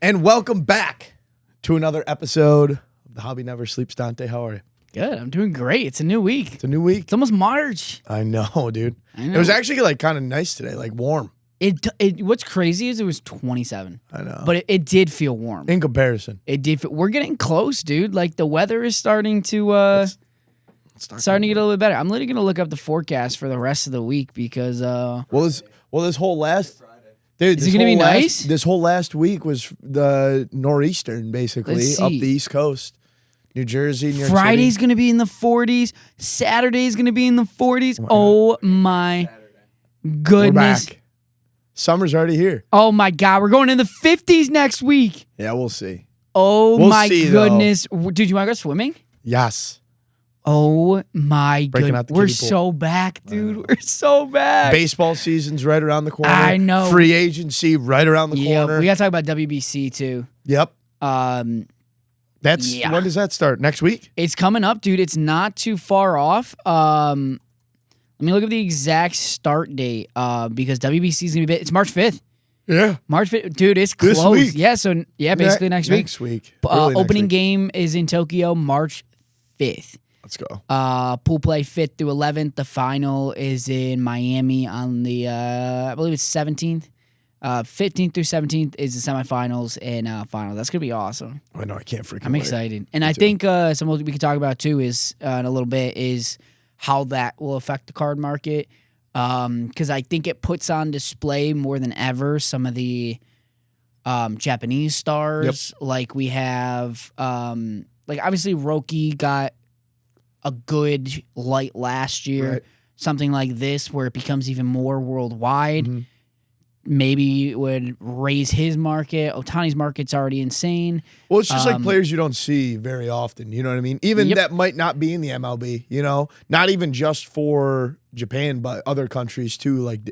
And welcome back to another episode of The Hobby Never Sleeps. Dante, how are you? Good. I'm doing great. It's a new week. It's a new week. It's almost March. I know, dude. I know. It was actually like kind of nice today, like warm. What's crazy is it was 27. I know. But it did feel warm. In comparison. It did. We're getting close, dude. Like the weather is starting to starting to get a little bit better. I'm literally gonna look up the forecast for the rest of the week because this whole last dude, is it gonna be nice? This whole last week was the nor'easter, basically, Let's up see. the East Coast. New Jersey, New York Friday's City. gonna be in the 40s. Saturday's gonna be in the 40s. Oh my We're goodness. back. Summer's already here. Oh my God. We're going in the 50s next week. Yeah, we'll see. Oh We'll my see, though. goodness. Dude, you wanna go swimming? Yes. Oh my Breaking goodness. out the We're kiddie pool. so back, dude. We're so back. Baseball season's right around the corner. I know. Free agency right around the Yeah, corner. we gotta talk about WBC too. Yep. Yeah. When does that start? Next week? It's coming up, dude. It's not too far off. Let me look at the exact start date because WBC is gonna be. It's March 5th. Yeah. March 5th, dude. It's This close. week. Yeah. So yeah, basically next week. Next week. Early next Opening week. game is in Tokyo, March 5th. Let's go. Pool play 5th through 11th. The final is in Miami on the I believe it's 17th. 15th through 17th is the semifinals and final. That's gonna be awesome. I know. I can't freaking I'm wait. excited, and I think something we could talk about too is in a little bit is how that will affect the card market. Because I think it puts on display more than ever some of the Japanese stars. Like we have, like obviously Roki got a good light last year. Right. Something like this where it becomes even more worldwide. Mhm. Maybe would raise his market. Otani's market's already insane. Well, it's just like players you don't see very often. You know what I mean? Even Yep. that might not be in the MLB, you know? Not even just for Japan, but other countries too. Like,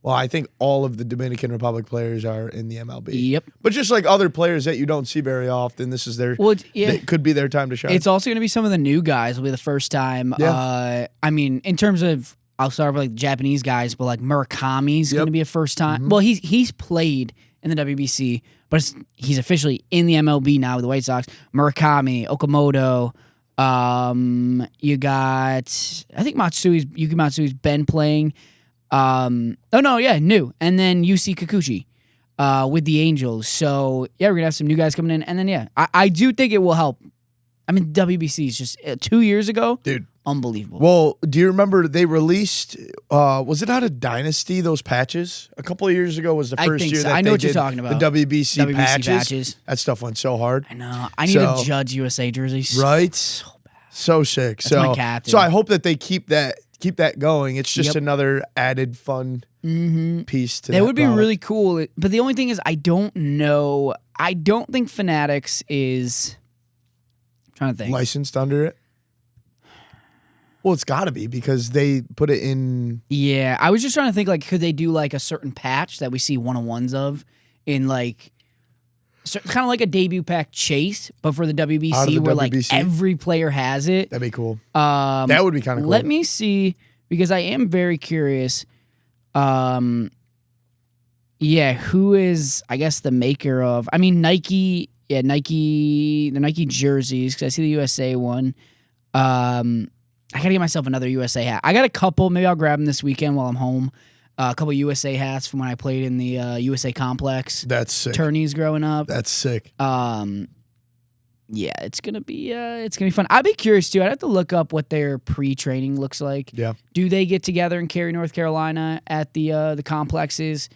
well, I think all of the Dominican Republic players are in the MLB. Yep. But just like other players that you don't see very often, this is their, Well, yeah. it could be their time to shine. It's also going to be some of the new guys. Will be the first time. Yeah. I mean, in terms of, I'll start with like the Japanese guys, but like Murakami's going to be a first time. Mhm. Well, he's played in the WBC, but he's officially in the MLB now with the White Sox. Murakami, Okamoto. You got, I think Yuki Matsui's been playing. New. And then UC Kikuchi with the Angels. So yeah, we're gonna have some new guys coming in, and then yeah, I do think it will help. I mean, WBC is just 2 years ago, Dude. unbelievable. Well, do you remember they released, was it out of Dynasty, those patches? A couple of years ago was the I first think year so. that I know they what you're did talking about. the WBC, patches. patches. That stuff went so hard. I know. I need So- to judge USA jerseys. Right? So bad. So sick. That's so, my captain. so I hope that they keep that going. It's just Yep. another added fun piece to That would be product. really cool. But the only thing is, I don't know. I don't think Fanatics is. I'm trying to think. licensed under it. Well, it's got to be because they put it in. Yeah, I was just trying to think, like, could they do, like, a certain patch that we see one-on-ones of in, like, kind of like a debut pack chase, but for the WBC, Out of the where, like, WBC? every player has it. That'd be cool. That would be kind of cool. Let me see, because I am very curious. Who is, I guess, the maker of, I mean, Nike, the Nike jerseys, because I see the USA one. I gotta get myself another USA hat. I got a couple. Maybe I'll grab them this weekend while I'm home. A couple USA hats from when I played in the USA Complex That's sick. tourneys growing up. That's sick. Yeah, it's gonna be fun. I'd be curious too. I'd have to look up what their pre-training looks like. Yeah. Do they get together in Cary, North Carolina at the complexes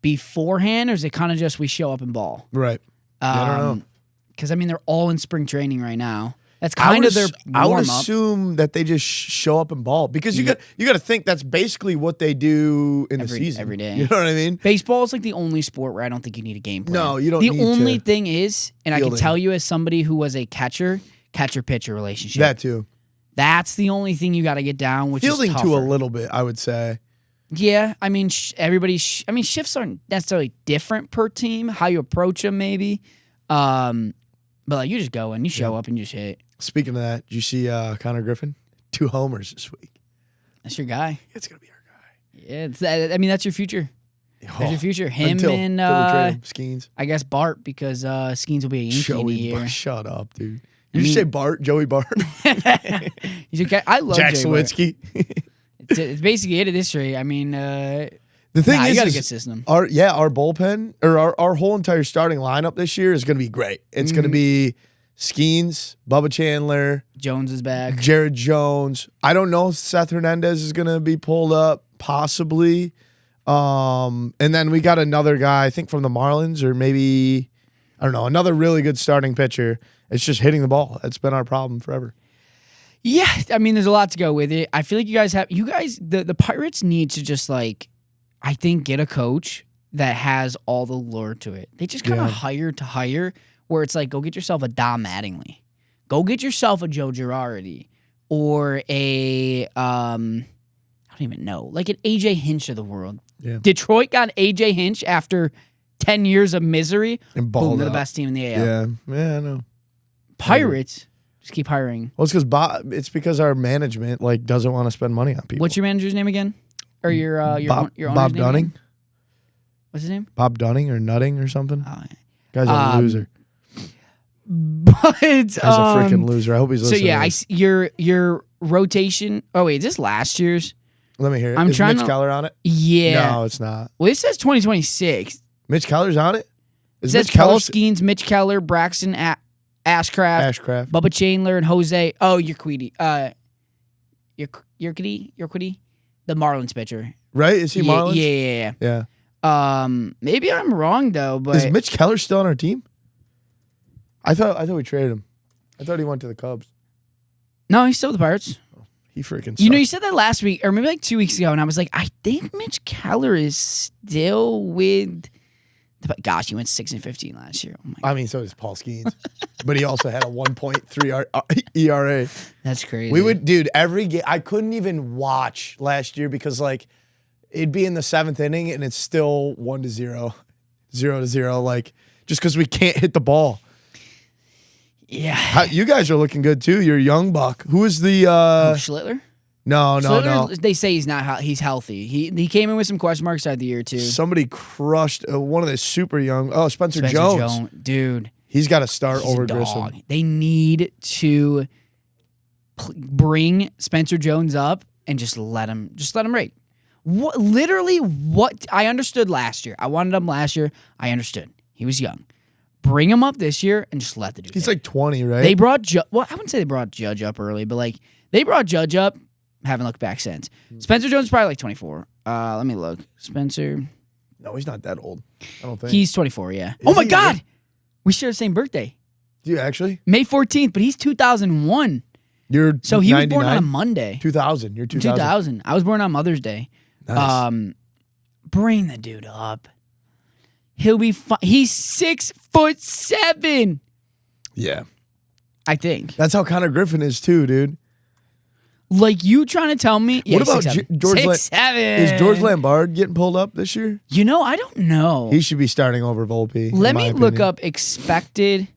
beforehand, or is it kind of just we show up and ball? Right. I don't know. Because I mean, they're all in spring training right now. That's I kind would of their ass- I would warm up. assume that they just show up and ball because you got to think that's basically what they do in the season every day. You know what I mean? Baseball is like the only sport where I don't think you need a game plan. No, you don't The need only to. thing is, and I can Fielding. tell you as somebody who was a catcher-pitcher relationship. That too. That's the only thing you got to get down, which Fielding is too a tougher. little bit, I would say. Yeah, I mean, shifts aren't necessarily different per team. How you approach them, maybe. But like, you just go and you show up and you just hit. Speaking of that, did you see Connor Griffin? 2 homers this week. That's your guy. It's gonna be our guy. Yeah, I mean, that's your future. There's your future. Him until and we trade him. Skeens. I guess Bart, because Skeens will be a Yankee in a year. Shut up, dude. Did you say Bart? Joey Bart? He's okay. I love Jack Joey Bart. Sawinski. It's basically it at this rate. I mean, the thing you got a is good system. Our bullpen or our whole entire starting lineup this year is going to be great. It's going to be Skeens, Bubba Chandler, Jones is back. Jared Jones. I don't know if Seth Hernandez is going to be pulled up, possibly. And then we got another guy, I think from the Marlins, or maybe, I don't know, another really good starting pitcher. It's just hitting the ball. That's been our problem forever. Yeah, I mean, there's a lot to go with it. I feel like the Pirates need to just I think get a coach that has all the lure to it. They just kind of hire where it's like, go get yourself a Dom Mattingly. Go get yourself a Joe Girardi or a, I don't even know, like an AJ Hinch of the world. Yeah. Detroit got AJ Hinch after 10 years of misery. And boom, they're the best team in the AL. Yeah, I know. Pirates just keep hiring. Well, it's because our management doesn't want to spend money on people. What's your manager's name again? Or your owner's Bob name Dunning? again? What's his name? Bob Dunning or Nutting or something? Oh, yeah. Guy's a loser. But He's a freaking loser. I hope he's listening. So yeah, your rotation. Oh wait, is this last year's? Let me hear it. I'm Is trying Mitch to- Keller on it? Yeah. No, it's not. Well, it says 2026. Mitch Keller's on it? It Is says Mitch Keller Paul Skeens, Mitch Keller, Braxton Ashcraft, Bubba Chandler, and Jose. Oh, Urquidy. Urquidy, the Marlins pitcher. right? Is he Marlins? Yeah. Yeah. Maybe I'm wrong though, but Is Mitch Keller still on our team? I thought we traded him. I thought he went to the Cubs. no, he's still with the Pirates. He freaking sucks. You know, you said that last week, or maybe like 2 weeks ago, and I was like, I think Mitch Keller is still with. Gosh, he went 6-15 last year. Oh my God. I mean, so does Paul Skeens. But he also had a 1.3 ERA. That's crazy. We would, dude, every game. I couldn't even watch last year because, it'd be in the 7th inning and it's still 1-0, 0-0, just because we can't hit the ball. Yeah. You guys are looking good, too. You're a young buck. Who is the... Schlittler? No. They say he's not. He's healthy. He came in with some question marks at the year too. Somebody crushed one of the super young. Oh, Spencer Jones. Dude. He's got to start He's over a dog. Grissom. They need to bring Spencer Jones up and just let him rate. What I understood last year. I wanted him last year. I understood. He was young. Bring him up this year and just let the dude. He's 20, right? They brought I wouldn't say they brought Judge up early, but they brought Judge up. Haven't looked back since. Spencer Jones is probably 24. Let me look. Spencer. No, he's not that old. I don't think. He's 24, yeah. Is Oh my he God. really? We share the same birthday. Do you actually? May 14th, but he's 2001. You're So he 99? was born on a Monday. 2000. You're 2000. 2000. I was born on Mother's Day. Nice. Bring the dude up. He'll be fine. He's 6'7". Yeah. I think. That's how Connor Griffin is too, dude. You trying to tell me? Yeah, What about George 6'7". Is George Lambard getting pulled up this year? I don't know. He should be starting over Volpe. Let me look up expected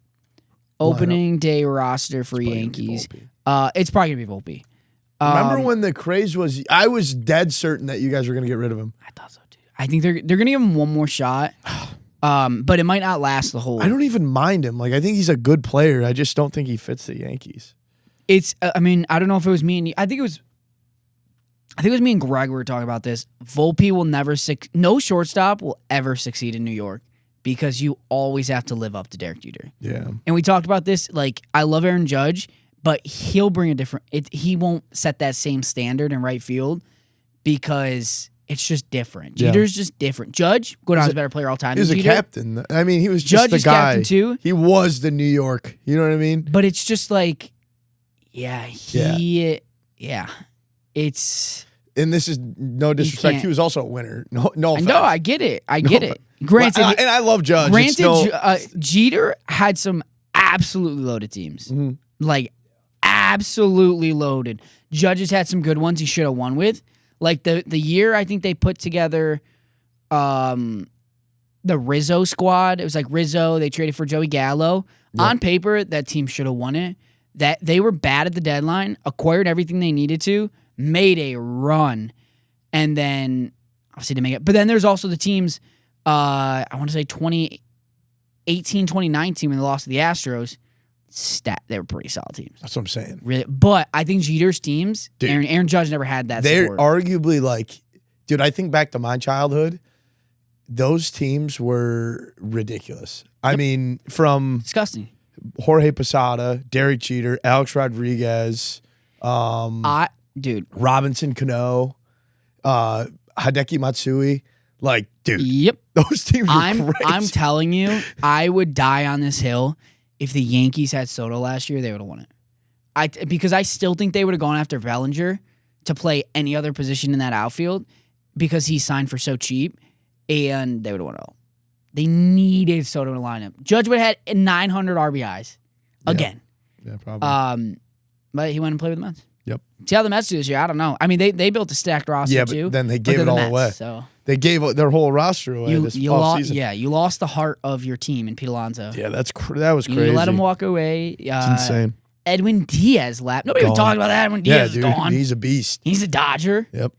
opening day roster for Probably gonna be Yankees. Volpe. It's probably going to be Volpe. Remember when the craze was? I was dead certain that you guys were going to get rid of him. I thought so, dude. I think they're going to give him one more shot, but it might not last the whole. I don't even mind him. I think he's a good player. I just don't think he fits the Yankees. It's. I mean, I don't know if it was me and you. I think it was me and Greg we were talking about this. Volpe will never. No shortstop will ever succeed in New York because you always have to live up to Derek Jeter. Yeah. And we talked about this. I love Aaron Judge, but he'll bring a different. He won't set that same standard in right field because it's just different. Yeah. Jeter's just different. Judge, go down as a better player all time. He was a Jeter, captain. I mean, he was just Judge the is guy. captain too. He was the New York. You know what I mean? But it's just yeah. It's. And this is no disrespect. can't- He was also a winner. No offense. No, I get it. I No, get it. Granted, and I love Judge. It's granted, still- Jeter had some absolutely loaded teams. Mhm. Absolutely loaded. Judges had some good ones he should have won with. The year I think they put together the Rizzo squad. It was Rizzo. They traded for Joey Gallo. Yep. On paper, that team should have won it. That they were bad at the deadline, acquired everything they needed to, made a run, and then obviously didn't make it. But then there's also the teams, I want to say 2018, 2019 when they lost to the Astros. They were pretty solid teams. That's what I'm saying. Really, but I think Jeter's teams, Dude, Aaron Judge never had that they're support. arguably like, dude, I think back to my childhood, those teams were ridiculous. I mean, from Disgusting. Jorge Posada, Derek Jeter, Alex Rodriguez, Dude. Robinson Cano, Hideki Matsui. Like, dude, Yep. those teams were crazy. I'm telling you, I would die on this hill if the Yankees had Soto last year. They would have won it. Because I still think they would have gone after Bellinger to play any other position in that outfield because he signed for so cheap, and they would have won it all. They needed Soto to line up. Judge would have had 900 RBIs again. Yeah, probably. But he went and played with the Mets. Yep. See how the Mets do this year? I don't know. I mean, they built a stacked roster too. But then they gave they're it the all Mets, away. So They gave their whole roster away this offseason. you lost the heart of your team in Pete Alonso. Yeah, that was crazy. You let him walk away. It's insane. Edwin Diaz left. Nobody was talking about that. Edwin Diaz is gone. He's a beast. He's a Dodger. Yep.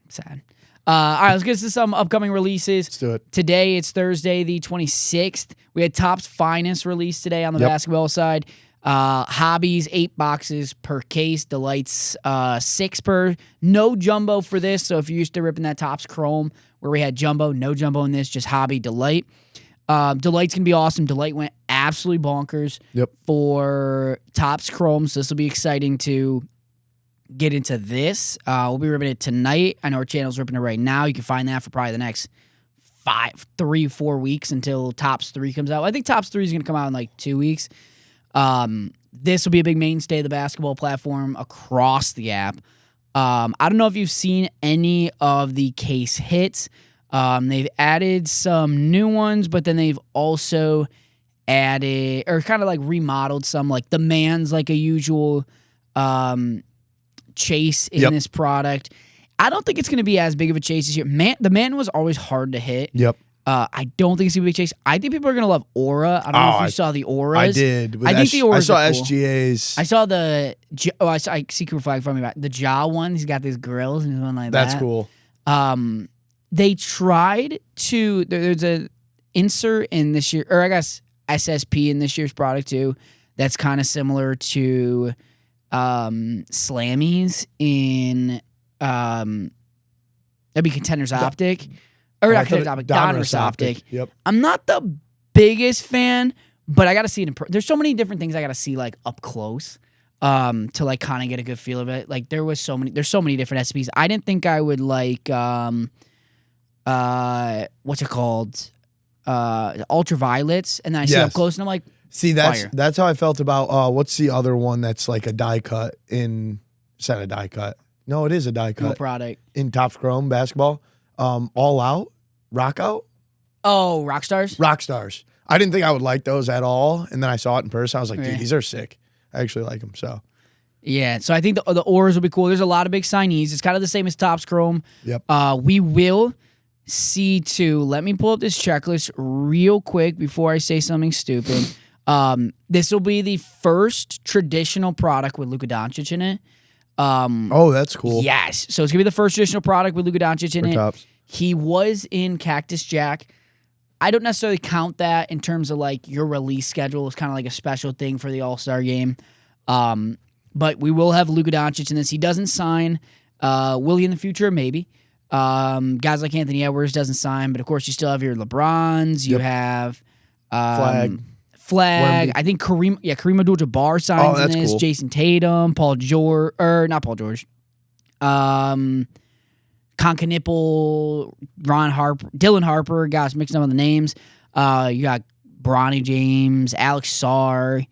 Sad. All right, let's get to some upcoming releases. Let's do it. Today, it's Thursday, the 26th. We had Topps Finest released today on the basketball side. Hobbies, 8 boxes per case. Delights, 6 per. No jumbo for this, so if you're used to ripping that Topps Chrome where we had jumbo, no jumbo in this, just Hobby Delight. Delight's going to be awesome. Delight went absolutely bonkers for Topps Chrome, so this will be exciting to get into this. We'll be ripping it tonight. I know our channel's ripping it right now. You can find that for probably the next 3-4 weeks until Topps 3 comes out. I think Topps 3 is going to come out in like 2 weeks. This will be a big mainstay of the basketball platform across the app. I don't know if you've seen any of the case hits. They've added some new ones, but then they've also added or kind of like remodeled some. Like the man's like a usual chase in this product. I don't think it's going to be as big of a chase this year. The man was always hard to hit. Yep. I don't think it's going to be a chase. I think people are going to love Aura. I don't know if you saw the Auras. I did. I think the Auras I saw are cool. SGAs. I saw I see Cooper Flag from me back. The jaw one, he's got these grills and one like that. That's cool. They tried to, there's a insert in this year, or I guess SSP in this year's product too, that's kind of similar to Slammies in that'd be Contenders Optic. Or not Contenders Optic, Donruss Optic. Yep. I'm not the biggest fan, but I gotta see it in there's so many different things I gotta see like up close to like kind of get a good feel of it. Like there's so many different SPs. I didn't think I would like what's it called? Ultraviolets, and then I see it up close and I'm like, see, fire. that's how I felt about what's the other one that's like a die cut in it's not a die cut. No, it is a die cut. No product. In Topps Chrome basketball. All Out, Rock Out. Oh, Rockstars? Rockstars. I didn't think I would like those at all, and then I saw it in person. I was like, dude, these are sick. I actually like them. So yeah, so I think the Auras will be cool. There's a lot of big signees. It's kind of the same as Topps Chrome. Yep. We will see too. Let me pull up this checklist real quick before I say something stupid. This will be the first traditional product with Luka Doncic in it. Oh, that's cool. Yes. So it's going to be the first traditional product with Luka Doncic in it. Topps. He was in Cactus Jack. I don't necessarily count that in terms of like your release schedule. It's kind of like a special thing for the All-Star game. But we will have Luka Doncic in this. He doesn't sign. Will he in the future? Maybe. Guys like Anthony Edwards doesn't sign, but of course you still have your LeBrons. You have Flag. I think Kareem Abdul-Jabbar signs in this. Cool. Jason Tatum, not Paul George. Concanipple, Ron Harper, Dylan Harper. Guys, mixing up on the names. You got Bronny James, Alex Sarr.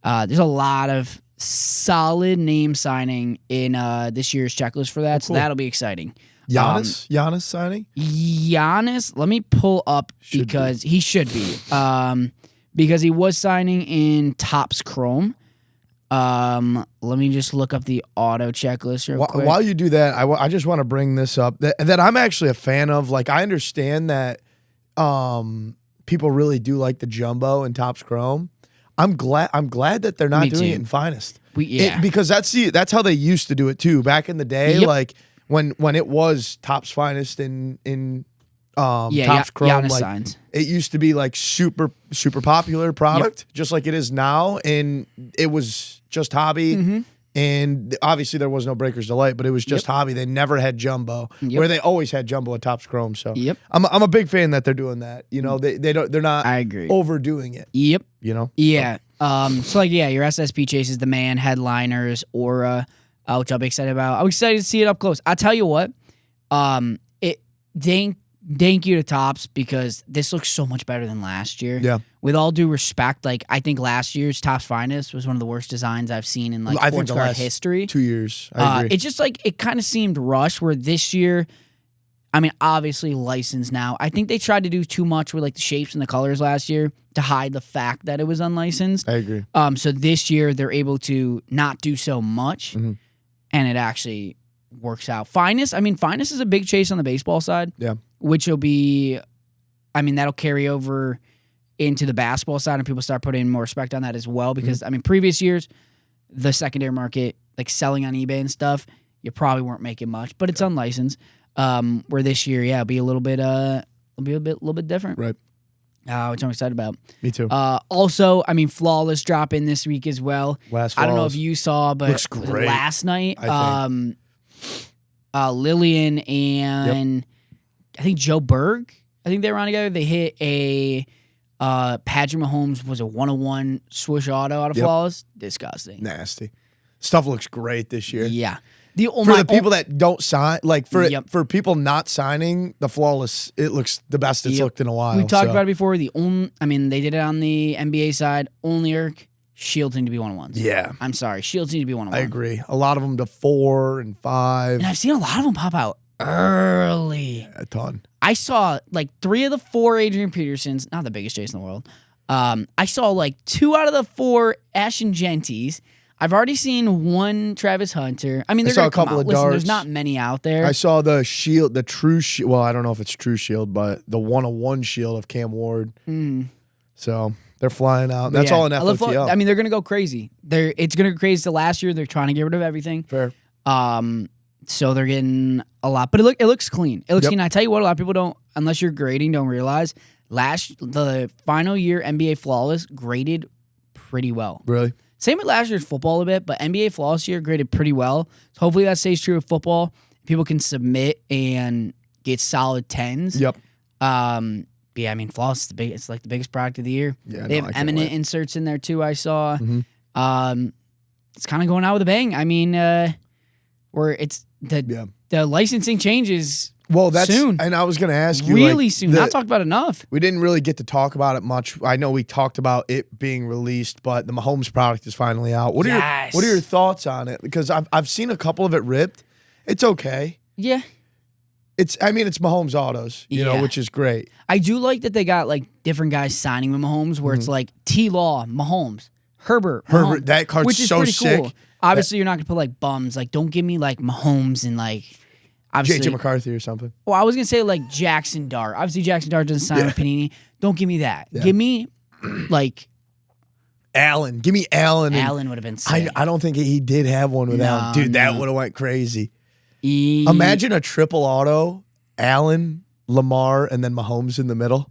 There's a lot of solid name signing in this year's checklist for that, so that'll be exciting. Giannis signing? Giannis, let me pull up because he should be. Because he was signing in Topps Chrome. Let me just look up the auto checklist real quick. While you do that, I just want to bring this up that I'm actually a fan of. Like, I understand that people really do like the jumbo and Topps Chrome. I'm glad that they're not doing it in Finest. Because that's how they used to do it too. Back in the day, like when it was Topps Finest in Topps Chrome, Giannis like signs. it used to be like super popular product, just like it is now, and it was just hobby. And obviously there was no Breaker's Delight, but it was just hobby. They never had jumbo, where they always had jumbo at Topps Chrome. So I'm a big fan that they're doing that. You know, they're not I agree. overdoing it. Yep. You know? Yeah. So like your SSP Chase is the man, headliners, Aura, which I'll be excited about. I'm excited to see it up close. I'll tell you what, thank you to Topps because this looks so much better than last year. Yeah. With all due respect, like I think last year's Topps Finest was one of the worst designs I've seen in like sports card history. 2 years. I agree. It's just like it kind of seemed rushed. Where this year, I mean, obviously licensed now. I think they tried to do too much with like the shapes and the colors last year to hide the fact that it was unlicensed. I agree. So this year they're able to not do so much, and it actually works out. Finest is a big chase on the baseball side. Yeah. Which will be, I mean, that'll carry over into the basketball side and people start putting more respect on that as well because, I mean, previous years, the secondary market, like selling on eBay and stuff, you probably weren't making much, but it's unlicensed. Where this year, it'll be a little bit different. Right. Which I'm excited about. Me too. Also, I mean, Flawless drop in this week as well. I don't know if you saw, but looks great. Last night, Lillian and I think Joe Berg, I think they were on together. They hit a Patrick Mahomes was a 101 swoosh auto out of Flawless. Disgusting. Nasty. Stuff looks great this year. Yeah. For the people that don't sign, like for people not signing, the Flawless, it looks the best it's looked in a while. We talked about it before. They did it on the NBA side. Only Shields need to be 101s. Yeah. I'm sorry. Shields need to be 101. I agree. A lot of them to 4 and 5. And I've seen a lot of them pop out early. A ton. I saw like 3 of the 4 Adrian Petersons, not the biggest chase in the world. I saw like 2 out of the 4 Ashton Genties. I've already seen 1 Travis Hunter. I mean, there's a couple of darts. There's not many out there. I saw the shield, the true shield. Well, I don't know if it's true shield, but the 101 shield of Cam Ward. So they're flying out. That's all in FOTL. I mean, they're going to go crazy. It's going to go crazy to last year. They're trying to get rid of everything. Fair. So they're getting a lot, but it looks clean. It looks clean. I tell you what, a lot of people don't, unless you're grading, don't realize the final year NBA Flawless graded pretty well. Really? Same with last year's football a bit, but NBA Flawless year graded pretty well. So hopefully that stays true with football. People can submit and get solid 10s. Yep. Yeah, I mean, Flawless is it's like the biggest product of the year. Yeah, they have eminent inserts in there too. I saw. Mm-hmm. It's kind of going out with a bang. I mean, where it's the licensing changes. Well, that's soon. And I was going to ask you, really soon. Not talked about enough. We didn't really get to talk about it much. I know we talked about it being released, but the Mahomes product is finally out. What are your thoughts on it? Because I've seen a couple of it ripped. It's okay. Yeah. It's Mahomes autos, you know, which is great. I do like that they got like different guys signing with Mahomes, where it's like T-Law, Mahomes, Herbert. That card's which is so pretty sick. Cool. Obviously, you're not gonna put like bums. Like, don't give me like Mahomes and like JJ McCarthy or something. Well, I was gonna say like Jackson Dart. Obviously, Jackson Dart doesn't sign with Panini. Don't give me that. Yeah. Give me like Allen. Give me Allen. Allen would have been sick. I don't think he did have one with Allen. Dude, that would have went crazy. Imagine a triple auto, Allen, Lamar, and then Mahomes in the middle.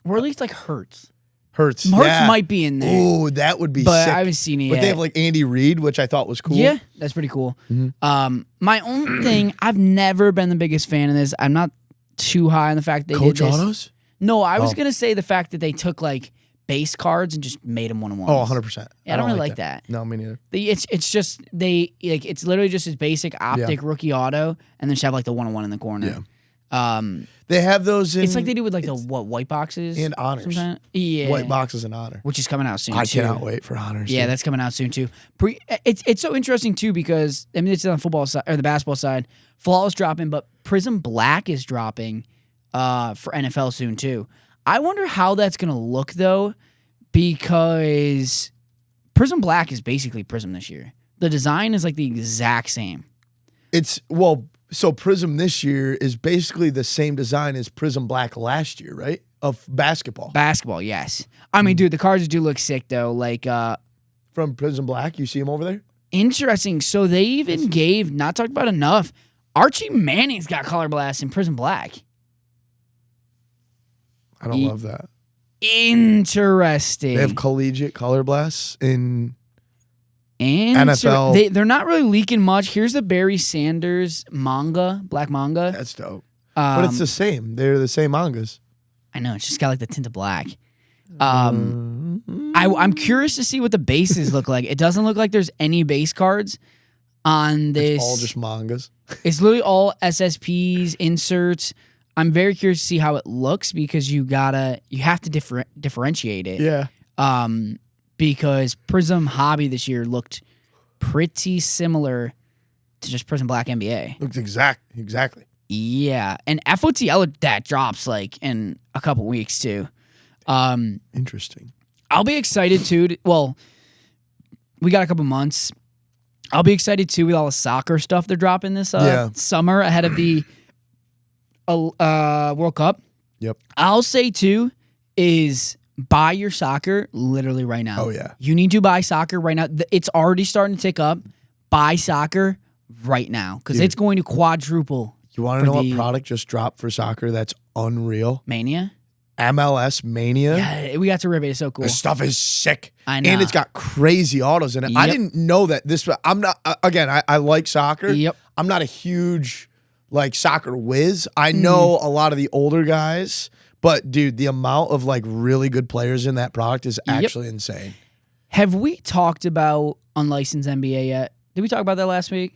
Or at least like Hurts. Hurts might be in there. Oh, that would be but sick. I haven't seen it yet. But they have like Andy Reid, which I thought was cool. Yeah, that's pretty cool. Mm-hmm. My own thing, I've never been the biggest fan of this. I'm not too high on the fact they Coach did this. Autos? No, I was going to say the fact that they took like base cards and just made them 1-on-1. Oh, 100%. Yeah, I don't really like that. No, me neither. It's just it's literally just his basic optic rookie auto, and then just have like the 1-on-1 in the corner. Yeah. They have those in... It's like they do with like the white boxes. And honors. Sometimes. Yeah. White boxes and honor. Which is coming out soon, I cannot wait for honors. Yeah, that's coming out soon, too. It's so interesting, too, because, I mean, it's on the football side, or the basketball side. Flawless dropping, but Prism Black is dropping for NFL soon, too. I wonder how that's going to look, though, because Prism Black is basically Prism this year. The design is like the exact same. So Prism this year is basically the same design as Prism Black last year, right? Of basketball. Basketball, yes. I mean, dude, the cards do look sick, though. Like from Prism Black, you see them over there? Interesting. So they even gave, not talked about enough, Archie Manning's got Color Blast in Prism Black. I don't love that. Interesting. They have collegiate color blasts in NFL. They're not really leaking much. Here's the Barry Sanders manga, black manga. That's dope. But it's the same. They're the same mangas. I know. It's just got like the tint of black. I'm curious to see what the bases look like. It doesn't look like there's any base cards on this. It's all just mangas. It's literally all SSPs, inserts. I'm very curious to see how it looks because you have to differentiate it. Yeah. Because Prism Hobby this year looked pretty similar to just Prism Black NBA. Looks exactly. Yeah, and FOTL that drops like in a couple weeks too. Interesting. I'll be excited too. Well, we got a couple months. I'll be excited too with all the soccer stuff they're dropping this summer ahead of the World Cup. Yep. I'll say too is buy your soccer literally right now. Oh yeah. You need to buy soccer right now. It's already starting to tick up. Buy soccer right now because it's going to quadruple. You want to know what product just dropped for soccer that's unreal? Mania? MLS Mania. Yeah, we got to rip it. It's so cool. This stuff is sick. I know. And it's got crazy autos in it. Yep. I didn't know that this. I'm not, again, I like soccer. Yep. I'm not a huge, like, soccer whiz. I know a lot of the older guys, but, dude, the amount of, like, really good players in that product is actually insane. Have we talked about unlicensed NBA yet? Did we talk about that last week?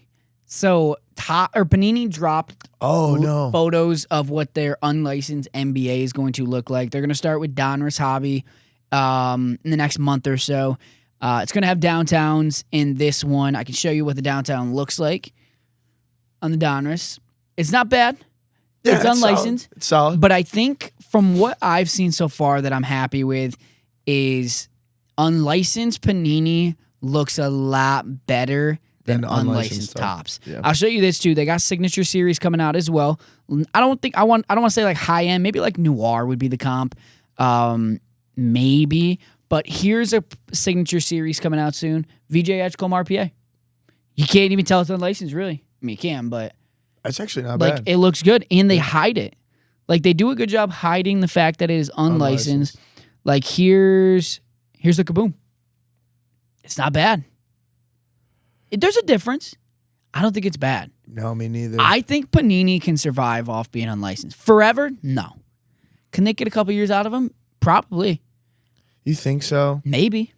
So, Panini dropped photos of what their unlicensed NBA is going to look like. They're going to start with Donruss Hobby in the next month or so. It's going to have downtowns in this one. I can show you what the downtown looks like on the Donruss. It's not bad. Yeah, it's unlicensed. It's solid. But I think from what I've seen so far that I'm happy with is unlicensed Panini looks a lot better than unlicensed tops. Yeah. I'll show you this too. They got signature series coming out as well. I don't want to say like high end. Maybe like noir would be the comp. Maybe. But here's a signature series coming out soon. VJ Edgecombe RPA. You can't even tell it's unlicensed, really. I mean, you can, but that's actually not like bad. it looks good, and they hide it. Like they do a good job hiding the fact that it is unlicensed. Like here's the kaboom. It's not bad. There's a difference. I don't think it's bad. No, me neither. I think Panini can survive off being unlicensed. Forever? No. Can they get a couple years out of them? Probably. You think so? Maybe.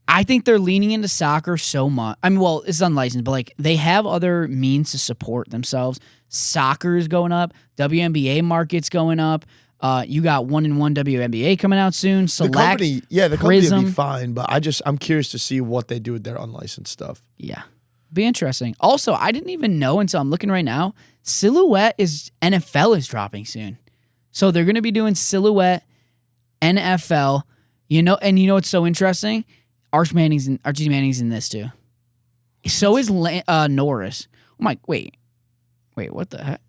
I think they're leaning into soccer so much. I mean, well, it's unlicensed, but like they have other means to support themselves. Soccer is going up. WNBA market's going up. You got 1-in-1 WNBA coming out soon. Select, the company will be Prism. fine, but I'm curious to see what they do with their unlicensed stuff. Yeah. Be interesting. Also, I didn't even know until I'm looking right now. Silhouette NFL is dropping soon. So they're going to be doing Silhouette NFL. You know what's so interesting? Archie Manning's in this too. So is Norris. I'm like, wait, what the heck?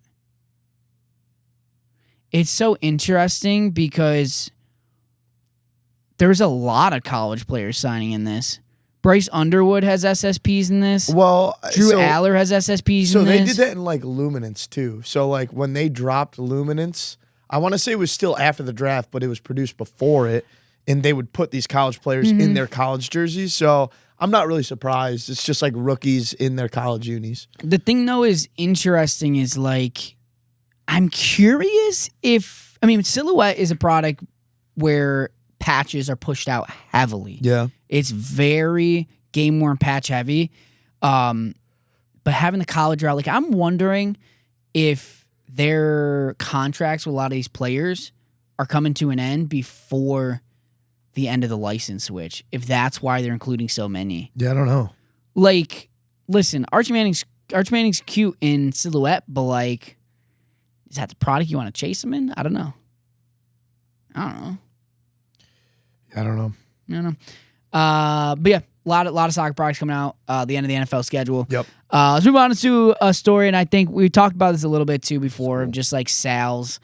It's so interesting because there's a lot of college players signing in this. Bryce Underwood has SSPs in this. Well, Drew Aller has SSPs in this. So they did that in like Luminance too. So like when they dropped Luminance, I want to say it was still after the draft, but it was produced before it, and they would put these college players in their college jerseys. So I'm not really surprised. It's just like rookies in their college unis. The thing though is interesting is like I'm curious if Silhouette is a product where patches are pushed out heavily. Yeah. It's very game worn patch heavy. But having the college route, like I'm wondering if their contracts with a lot of these players are coming to an end before the end of the license switch. If that's why they're including so many. Yeah, I don't know. Like, listen, Archie Manning's cute in Silhouette, but like, is that the product you want to chase him in? I don't know. I don't know. But yeah, a lot of soccer products coming out. The end of the NFL schedule. Yep. Let's move on to a story, and I think we talked about this a little bit too before, of just like sales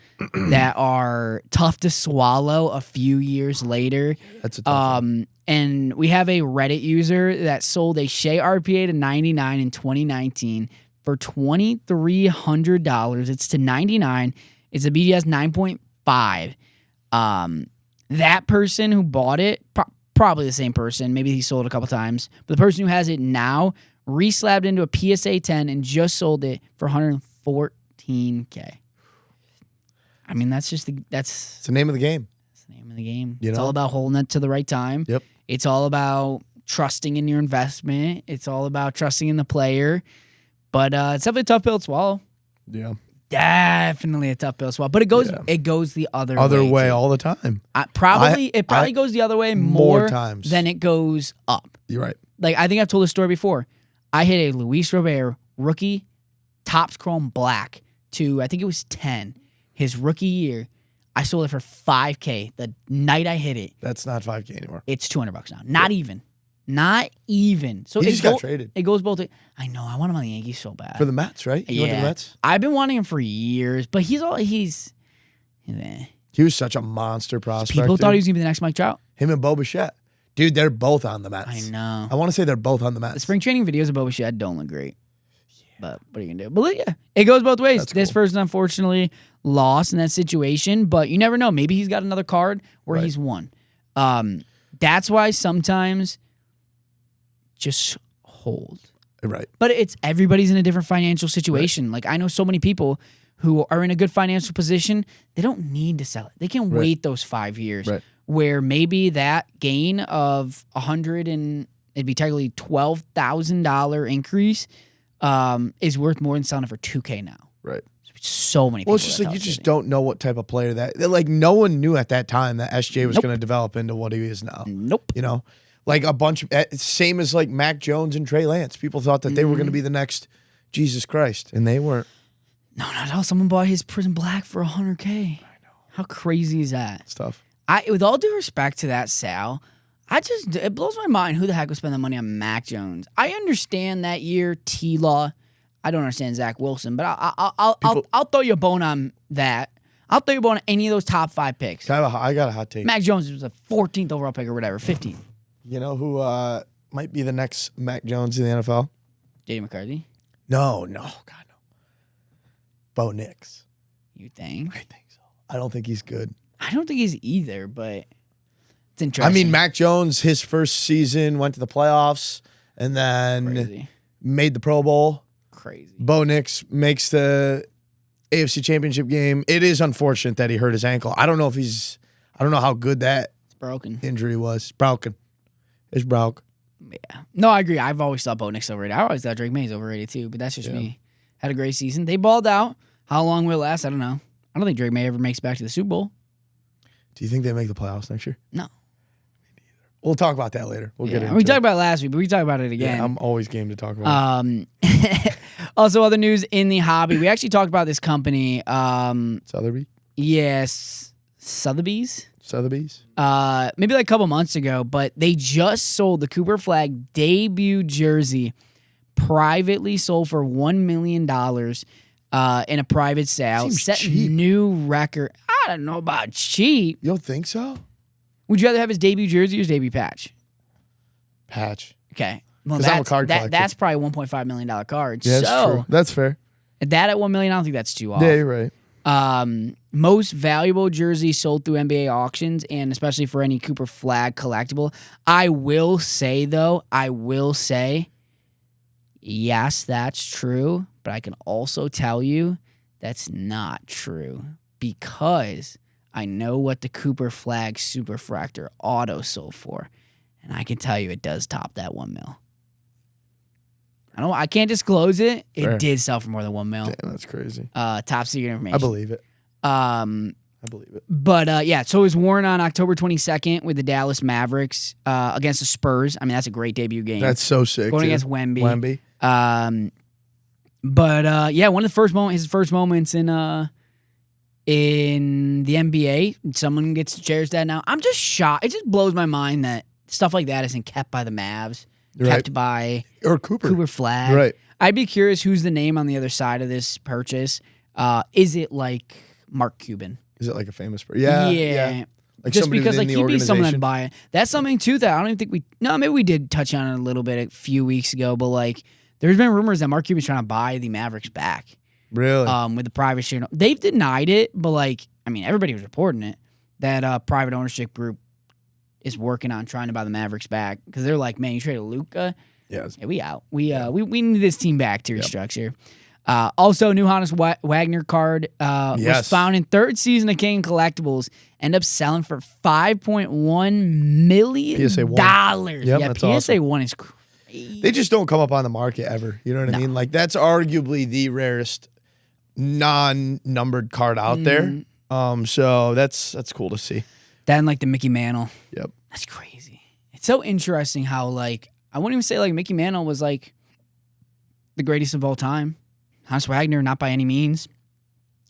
that are tough to swallow a few years later. That's a tough one. And we have a Reddit user that sold a Shea RPA to 99 in 2019, for $2,300. It's to 99. It's a BGS 9.5. That person who bought it, probably the same person. Maybe he sold it a couple times. But the person who has it now reslabbed into a PSA 10 and just sold it for $114K. I mean, that's it's the name of the game. It's the name of the game. You It's know? all about holding it to the right time. Yep. It's all about trusting in your investment. It's all about trusting in the player. But it's definitely a tough pill to swallow. Yeah. Definitely a tough pill to swallow. But it goes the other way way too. all the time. It probably goes the other way more times than it goes up. You're right. Like, I think I've told this story before. I hit a Luis Robert rookie Topps Chrome Black to, I think it was 10, his rookie year. I sold it for $5K the night I hit it. That's not $5K anymore. It's $200 now. Not even. Not even. So He just got traded. It goes both ways. I know. I want him on the Yankees so bad. For the Mets, right? You went to the Mets? I've been wanting him for years, but he's He was such a monster prospect. people thought he was going to be the next Mike Trout. Him and Bo Bichette. Dude, they're both on the Mets. I know. I want to say they're both on the The Mets. spring training videos of Bo Bichette don't look great. But what are you going to do? But yeah, it goes both ways. That's This cool. person unfortunately lost in that situation, but you never know. Maybe he's got another card where Right. he's won. That's why sometimes just hold. Right. But everybody's in a different financial situation. Like, I know so many people who are in a good financial position. They don't need to sell it. They can wait those 5 years where maybe that gain of it'd be technically $12,000 increase is worth more than selling it for $2K now. Right. So many people. Well, it's just like you just don't know what type of player like no one knew at that time that SJ was going to develop into what he is now. Nope. You know, like a bunch of same as like Mac Jones and Trey Lance. People thought that they were going to be the next Jesus Christ, and they weren't. No, not at all. Someone bought his Prism Black for $100K. I know. How crazy is that? It's tough. With all due respect to that, Sal, it blows my mind who the heck would spend the money on Mac Jones. I understand that year T-Law. I don't understand Zach Wilson, but I'll throw you a bone on that. I'll throw you a bone on any of those top 5 picks. I got a hot take. Mac Jones was a 14th overall pick or whatever, 15th. You know who might be the next Mac Jones in the NFL? J.D. McCarthy. No, God no. Bo Nix. You think? I think so. I don't think he's good. I don't think he's either, but it's interesting. I mean, Mac Jones, his first season went to the playoffs and then Crazy. made the Pro Bowl. Crazy. Bo Nix makes the AFC Championship game. It is unfortunate that he hurt his ankle. I don't know how good that It's broken. injury was. It's broken. Yeah. No, I agree. I've always thought Bo Nix overrated. I always thought Drake May's overrated too, but that's just me. Had a great season. They balled out. How long will it last? I don't know. I don't think Drake May ever makes it back to the Super Bowl. Do you think they make the playoffs next year? No. We'll talk about that later. We'll get into We it. talked about it last week, but we talk about it again. Yeah, I'm always game to talk about Also, other news in the hobby. We actually talked about this company. Sotheby's. Yes, Sotheby's. Maybe like a couple months ago, but they just sold the Cooper Flag debut jersey, privately sold for $1 million in a private sale. Seems Set cheap. new record. I don't know about cheap. You don't think so? Would you rather have his debut jersey or his debut patch? Patch. Okay. Well, 'Cause I'm a card collector. that's probably a $1.5 million card. Yeah, that's true. That's fair. That at $1 million, I don't think that's too off. Yeah, you're right. Most valuable jersey sold through NBA auctions, and especially for any Cooper Flag collectible. I will say, yes, that's true, but I can also tell you that's not true because I know what the Cooper Flag Superfractor Auto sold for, and I can tell you it does top that $1 million. I can't disclose it. Fair. It did sell for more than $1 million. Damn, that's crazy. Top secret information. I believe it. But yeah, so it was worn on October 22nd with the Dallas Mavericks against the Spurs. I mean, that's a great debut game. That's so sick. Going too. against Wemby. But yeah, one of his first moments in the NBA. Someone gets shares that now. I'm just shocked. It just blows my mind that stuff like that isn't kept by the Mavs, kept by or Cooper Flag. Right. I'd be curious who's the name on the other side of this purchase. Is it like Mark Cuban? Is it like a famous person? Yeah. Like just because like within he'd the be someone organization. that'd buy it. That's something too that I don't even think maybe we did touch on it a little bit a few weeks ago, but like There's been rumors that Mark Cuban's trying to buy the Mavericks back. Really? With the private share. They've denied it, but everybody was reporting it, that private ownership group is working on trying to buy the Mavericks back because they're like, man, you traded Luka. Yes. Yeah, we out. We need this team back to restructure. Also, new Honus Wagner card was found in third season of King Collectibles. End up selling for $5.1 million. PSA 1. Yeah, that's PSA awesome. 1 is crazy. They just don't come up on the market ever. You know what I mean? Like, that's arguably the rarest non-numbered card out there. So that's cool to see. Then the Mickey Mantle. Yep. That's crazy. It's so interesting how I wouldn't even say Mickey Mantle was the greatest of all time. Honus Wagner, not by any means,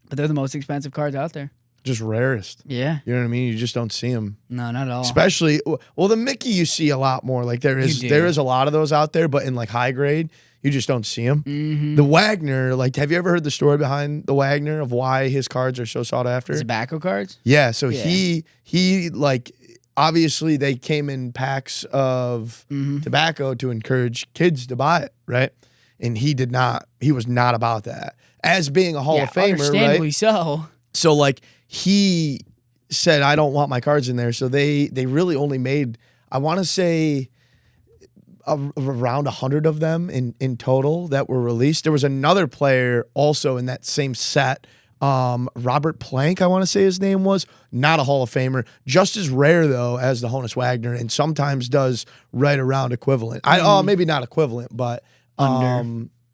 but they're the most expensive cards out there. Just rarest. Yeah. You know what I mean? You just don't see them. No, not at all. Especially, the Mickey you see a lot more. There is a lot of those out there, but in high grade, you just don't see them. Mm-hmm. The Wagner, have you ever heard the story behind the Wagner of why his cards are so sought after? Tobacco cards? Yeah. So he obviously they came in packs of tobacco to encourage kids to buy it, right? And he did not. He was not about that. As being a Hall of Famer, understandably right? so. So he said, I don't want my cards in there. So they really only made, I want to say, around 100 of them in total that were released. There was another player also in that same set, Robert Plank, I want to say his name was, not a Hall of Famer, just as rare though as the Honus Wagner, and sometimes does right around equivalent. Maybe not equivalent, but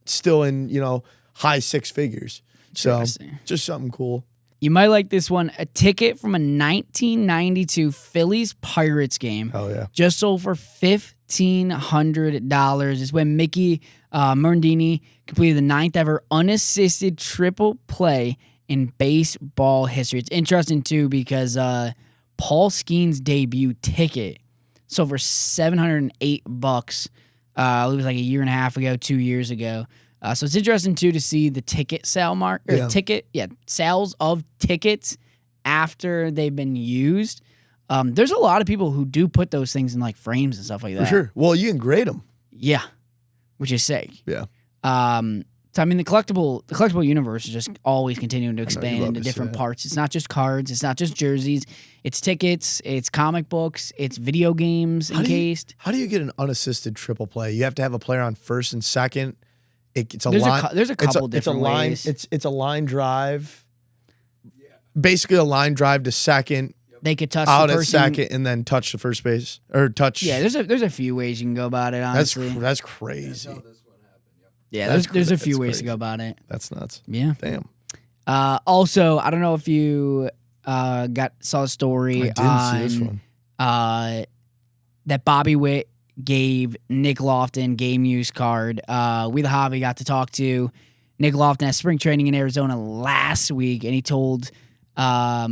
still in high six figures. So just something cool. You might like this one. A ticket from a 1992 Phillies Pirates game. Oh yeah. Just sold for $1,500. It's when Mickey Murandini completed the 9th ever unassisted triple play in baseball history. It's interesting too because Paul Skeen's debut ticket sold for $708. It was a year and a half ago, 2 years ago. So it's interesting too to see the ticket sale sales of tickets after they've been used. There's a lot of people who do put those things in frames and stuff like that. For sure. Well, you can grade them. Yeah, which is sick. Yeah. So the collectible universe is just always continuing to expand into different parts. It's not just cards. It's not just jerseys. It's tickets. It's comic books. It's video games encased. How do you get an unassisted triple play? You have to have a player on first and second. It's a there's line. There's a couple different ways. Ways. It's a line drive. Yeah. Basically, a line drive to second. They could touch out the person at second and then touch the first base or touch. Yeah, there's a few ways you can go about it. Honestly, that's crazy. Yeah, there's a few ways to go about it. That's nuts. Yeah. Damn. Also, I don't know if you saw a story I didn't see this one. That Bobby Witt gave Nick Lofton game use card. We the Hobby got to talk to Nick Lofton at spring training in Arizona last week, and he told our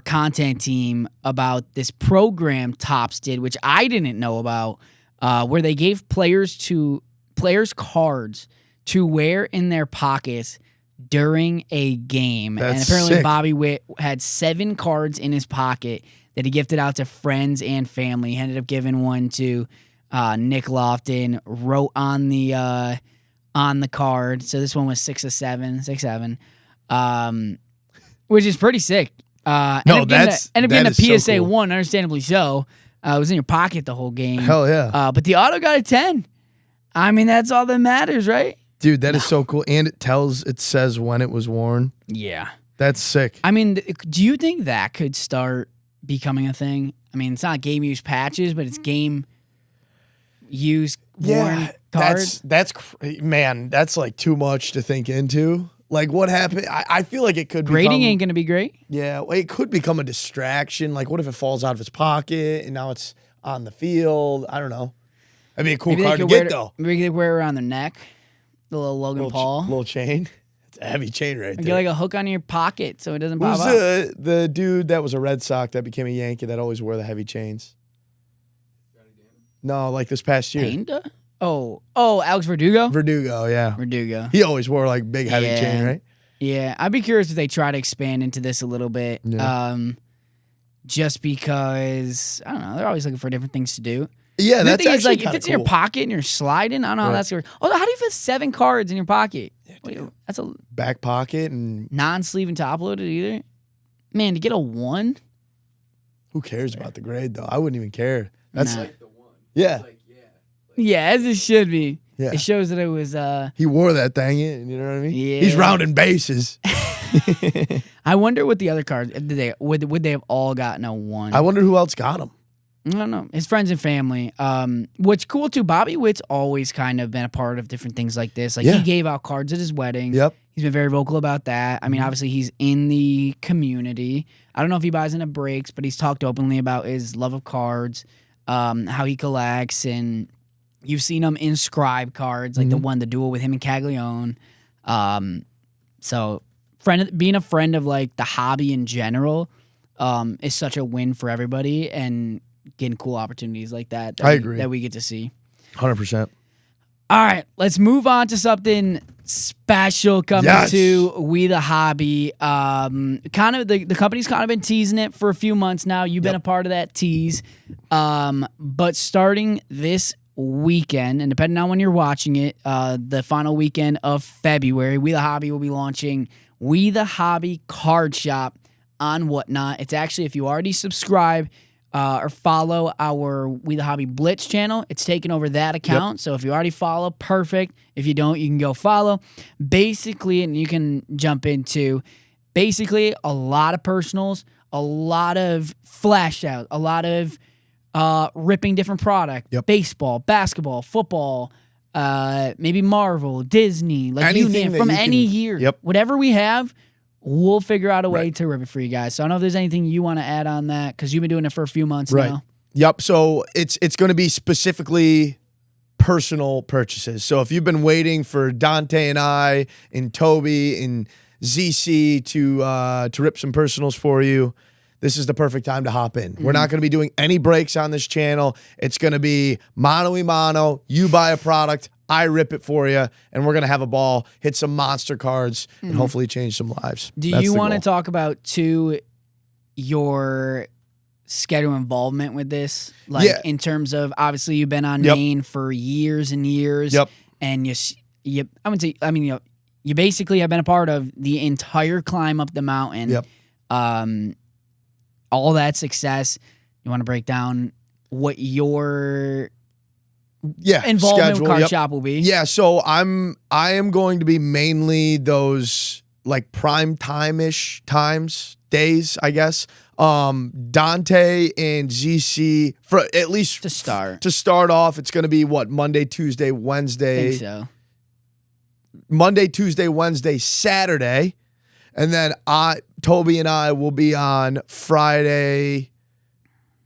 content team about this program Topps did, which I didn't know about, where they gave players cards to wear in their pockets during a game. That's and apparently sick. Bobby Witt had 7 cards in his pocket that he gifted out to friends and family. He ended up giving one to Nick Lofton, wrote on the card. So this one was 6 of 7, which is pretty sick. Ended up getting a PSA so cool. 1, understandably so. It was in your pocket the whole game. Hell yeah. But the auto got a 10. I mean, that's all that matters, right? Dude, that is so cool. And it says when it was worn. Yeah. That's sick. I mean, do you think that could start becoming a thing? I mean, it's not game use patches, but it's game use worn cards. That's too much to think into. What happened? I feel like it could Grading ain't going to be great. Yeah, well, it could become a distraction. What if it falls out of his pocket and now it's on the field? I don't know. That'd be a cool card to get, though. Maybe they wear it around their neck. The little Logan Paul. Little chain. It's a heavy chain right there. Get a hook on your pocket so it doesn't pop out. Who's the dude that was a Red Sox that became a Yankee that always wore the heavy chains? No, this past year. Ainda? Oh, Alex Verdugo? Verdugo, yeah. Verdugo. He always wore big heavy chain, right? Yeah, I'd be curious if they try to expand into this a little bit. Yeah. Just because, I don't know, they're always looking for different things to do. Yeah, the that's thing is, actually like, if kinda it's in your cool. pocket and you're sliding, I don't know how that's going to work. Oh, how do you fit 7 cards in your pocket? Wait, that's a Back pocket, and non-sleeve and top-loaded either? Man, to get a 1? who cares about the grade, though? I wouldn't even care. That's Nah. Like the one. yeah. It's like, Yeah, as it should be. Yeah. It shows that it was... He wore that thing in, you know what I mean? Yeah. He's rounding bases. I wonder what the other cards... Would they have all gotten a 1? I wonder who else got him. I don't know. His friends and family. What's cool too, Bobby Witt's always kind of been a part of different things like this. Like Yeah. he gave out cards at his wedding. Yep. He's been very vocal about that. I mean, obviously he's in the community. I don't know if he buys into breaks, but he's talked openly about his love of cards, how he collects, and you've seen him inscribe cards, like the duel with him and Caglione. So being a friend of like the hobby in general is such a win for everybody, and getting cool opportunities like that. I agree. That we get to see. 100%. All right, let's move on to something special coming Yes. to We the Hobby. Kind of the company's kind of been teasing it for a few months now. You've been a part of that tease. But starting this weekend, and depending on when you're watching it, the final weekend of February, We the Hobby will be launching We the Hobby Card Shop on Whatnot. It's actually, if you already subscribe or follow our We the Hobby Blitz channel, it's taken over that account. So if you already follow, perfect. If you don't, you can go follow. Basically, and you can jump into basically a lot of personals, a lot of flash out, a lot of ripping different product, baseball, basketball, football, maybe Marvel, Disney, like you Anything name that from you any can- year. Whatever we have, we'll figure out a way to rip it for you guys. So I don't know if there's anything you want to add on that, because you've been doing it for a few months now. Yep. So it's going to be specifically personal purchases. So if you've been waiting for Dante and I and Toby and ZC to rip some personals for you, this is the perfect time to hop in. We're not going to be doing any breaks on this channel. It's going to be mano y mano. You buy a product, I rip it for you, and we're going to have a ball, hit some monster cards, and hopefully change some lives. Do That's you the want to goal. talk about, too, your schedule involvement with this? Like, in terms of, obviously, you've been on Maine for years and years. And you basically have been a part of the entire climb up the mountain. All that success. You want to break down what your involvement with Card Shop will be? Yeah, so I am going to be mainly those like prime time-ish days, I guess. Dante and ZC, for at least To start. To start off, it's going to be what, Monday, Tuesday, I Wednesday. think so. Monday, Tuesday, Wednesday, Saturday. And then Toby and I will be on Friday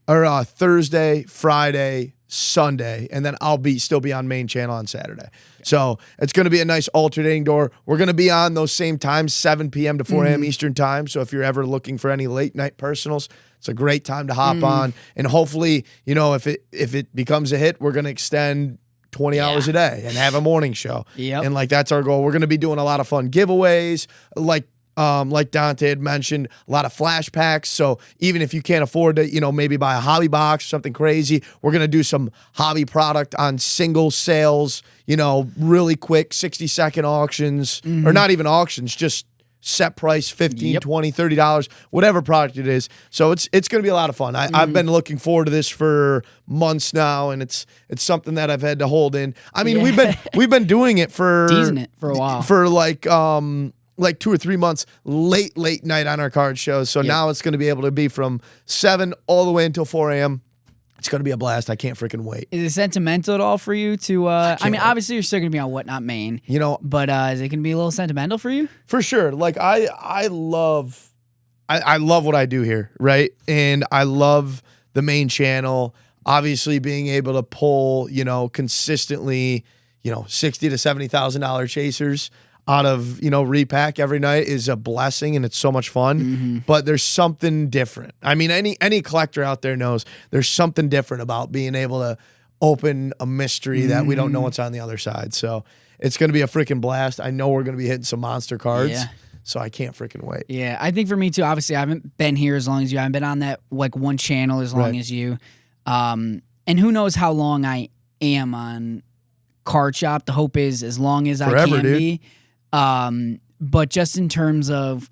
or Thursday, Friday, Sunday, and then I'll still be on main channel on Saturday. So it's going to be a nice alternating door. We're going to be on those same times, 7 p.m. to 4 a.m. Eastern time. So if you're ever looking for any late night personals, it's a great time to hop on. And hopefully, if it becomes a hit, we're going to extend 20 hours a day and have a morning show. And like that's our goal. We're going to be doing a lot of fun giveaways, like Dante had mentioned, a lot of flash packs. So even if you can't afford to, maybe buy a hobby box or something crazy, we're going to do some hobby product on single sales, really quick 60-second auctions, or not even auctions, just set price, $15, $20, $30, whatever product it is. So it's going to be a lot of fun. I've been looking forward to this for months now, and it's something that I've had to hold in. I mean, we've been doing it for teasing it for a while. For like 2 or 3 months, late night on our card shows. So now it's going to be able to be from 7 all the way until 4 a.m. It's going to be a blast. I can't freaking wait. Is it sentimental at all for you to, I mean, wait. obviously you're still going to be on Whatnot Maine, but is it going to be a little sentimental for you? For sure. Like I love what I do here, right? And I love the main channel. Obviously being able to pull, consistently, $60,000 to $70,000 chasers out of, repack every night is a blessing, and it's so much fun. But there's something different. I mean, any collector out there knows there's something different about being able to open a mystery that we don't know what's on the other side. So it's going to be a freaking blast. I know we're going to be hitting some monster cards. So I can't freaking wait. Yeah, I think for me too, obviously I haven't been here as long as you. I haven't been on that like one channel as long as you. And who knows how long I am on Card Shop. The hope is as long as Forever, I can dude. be. But just in terms of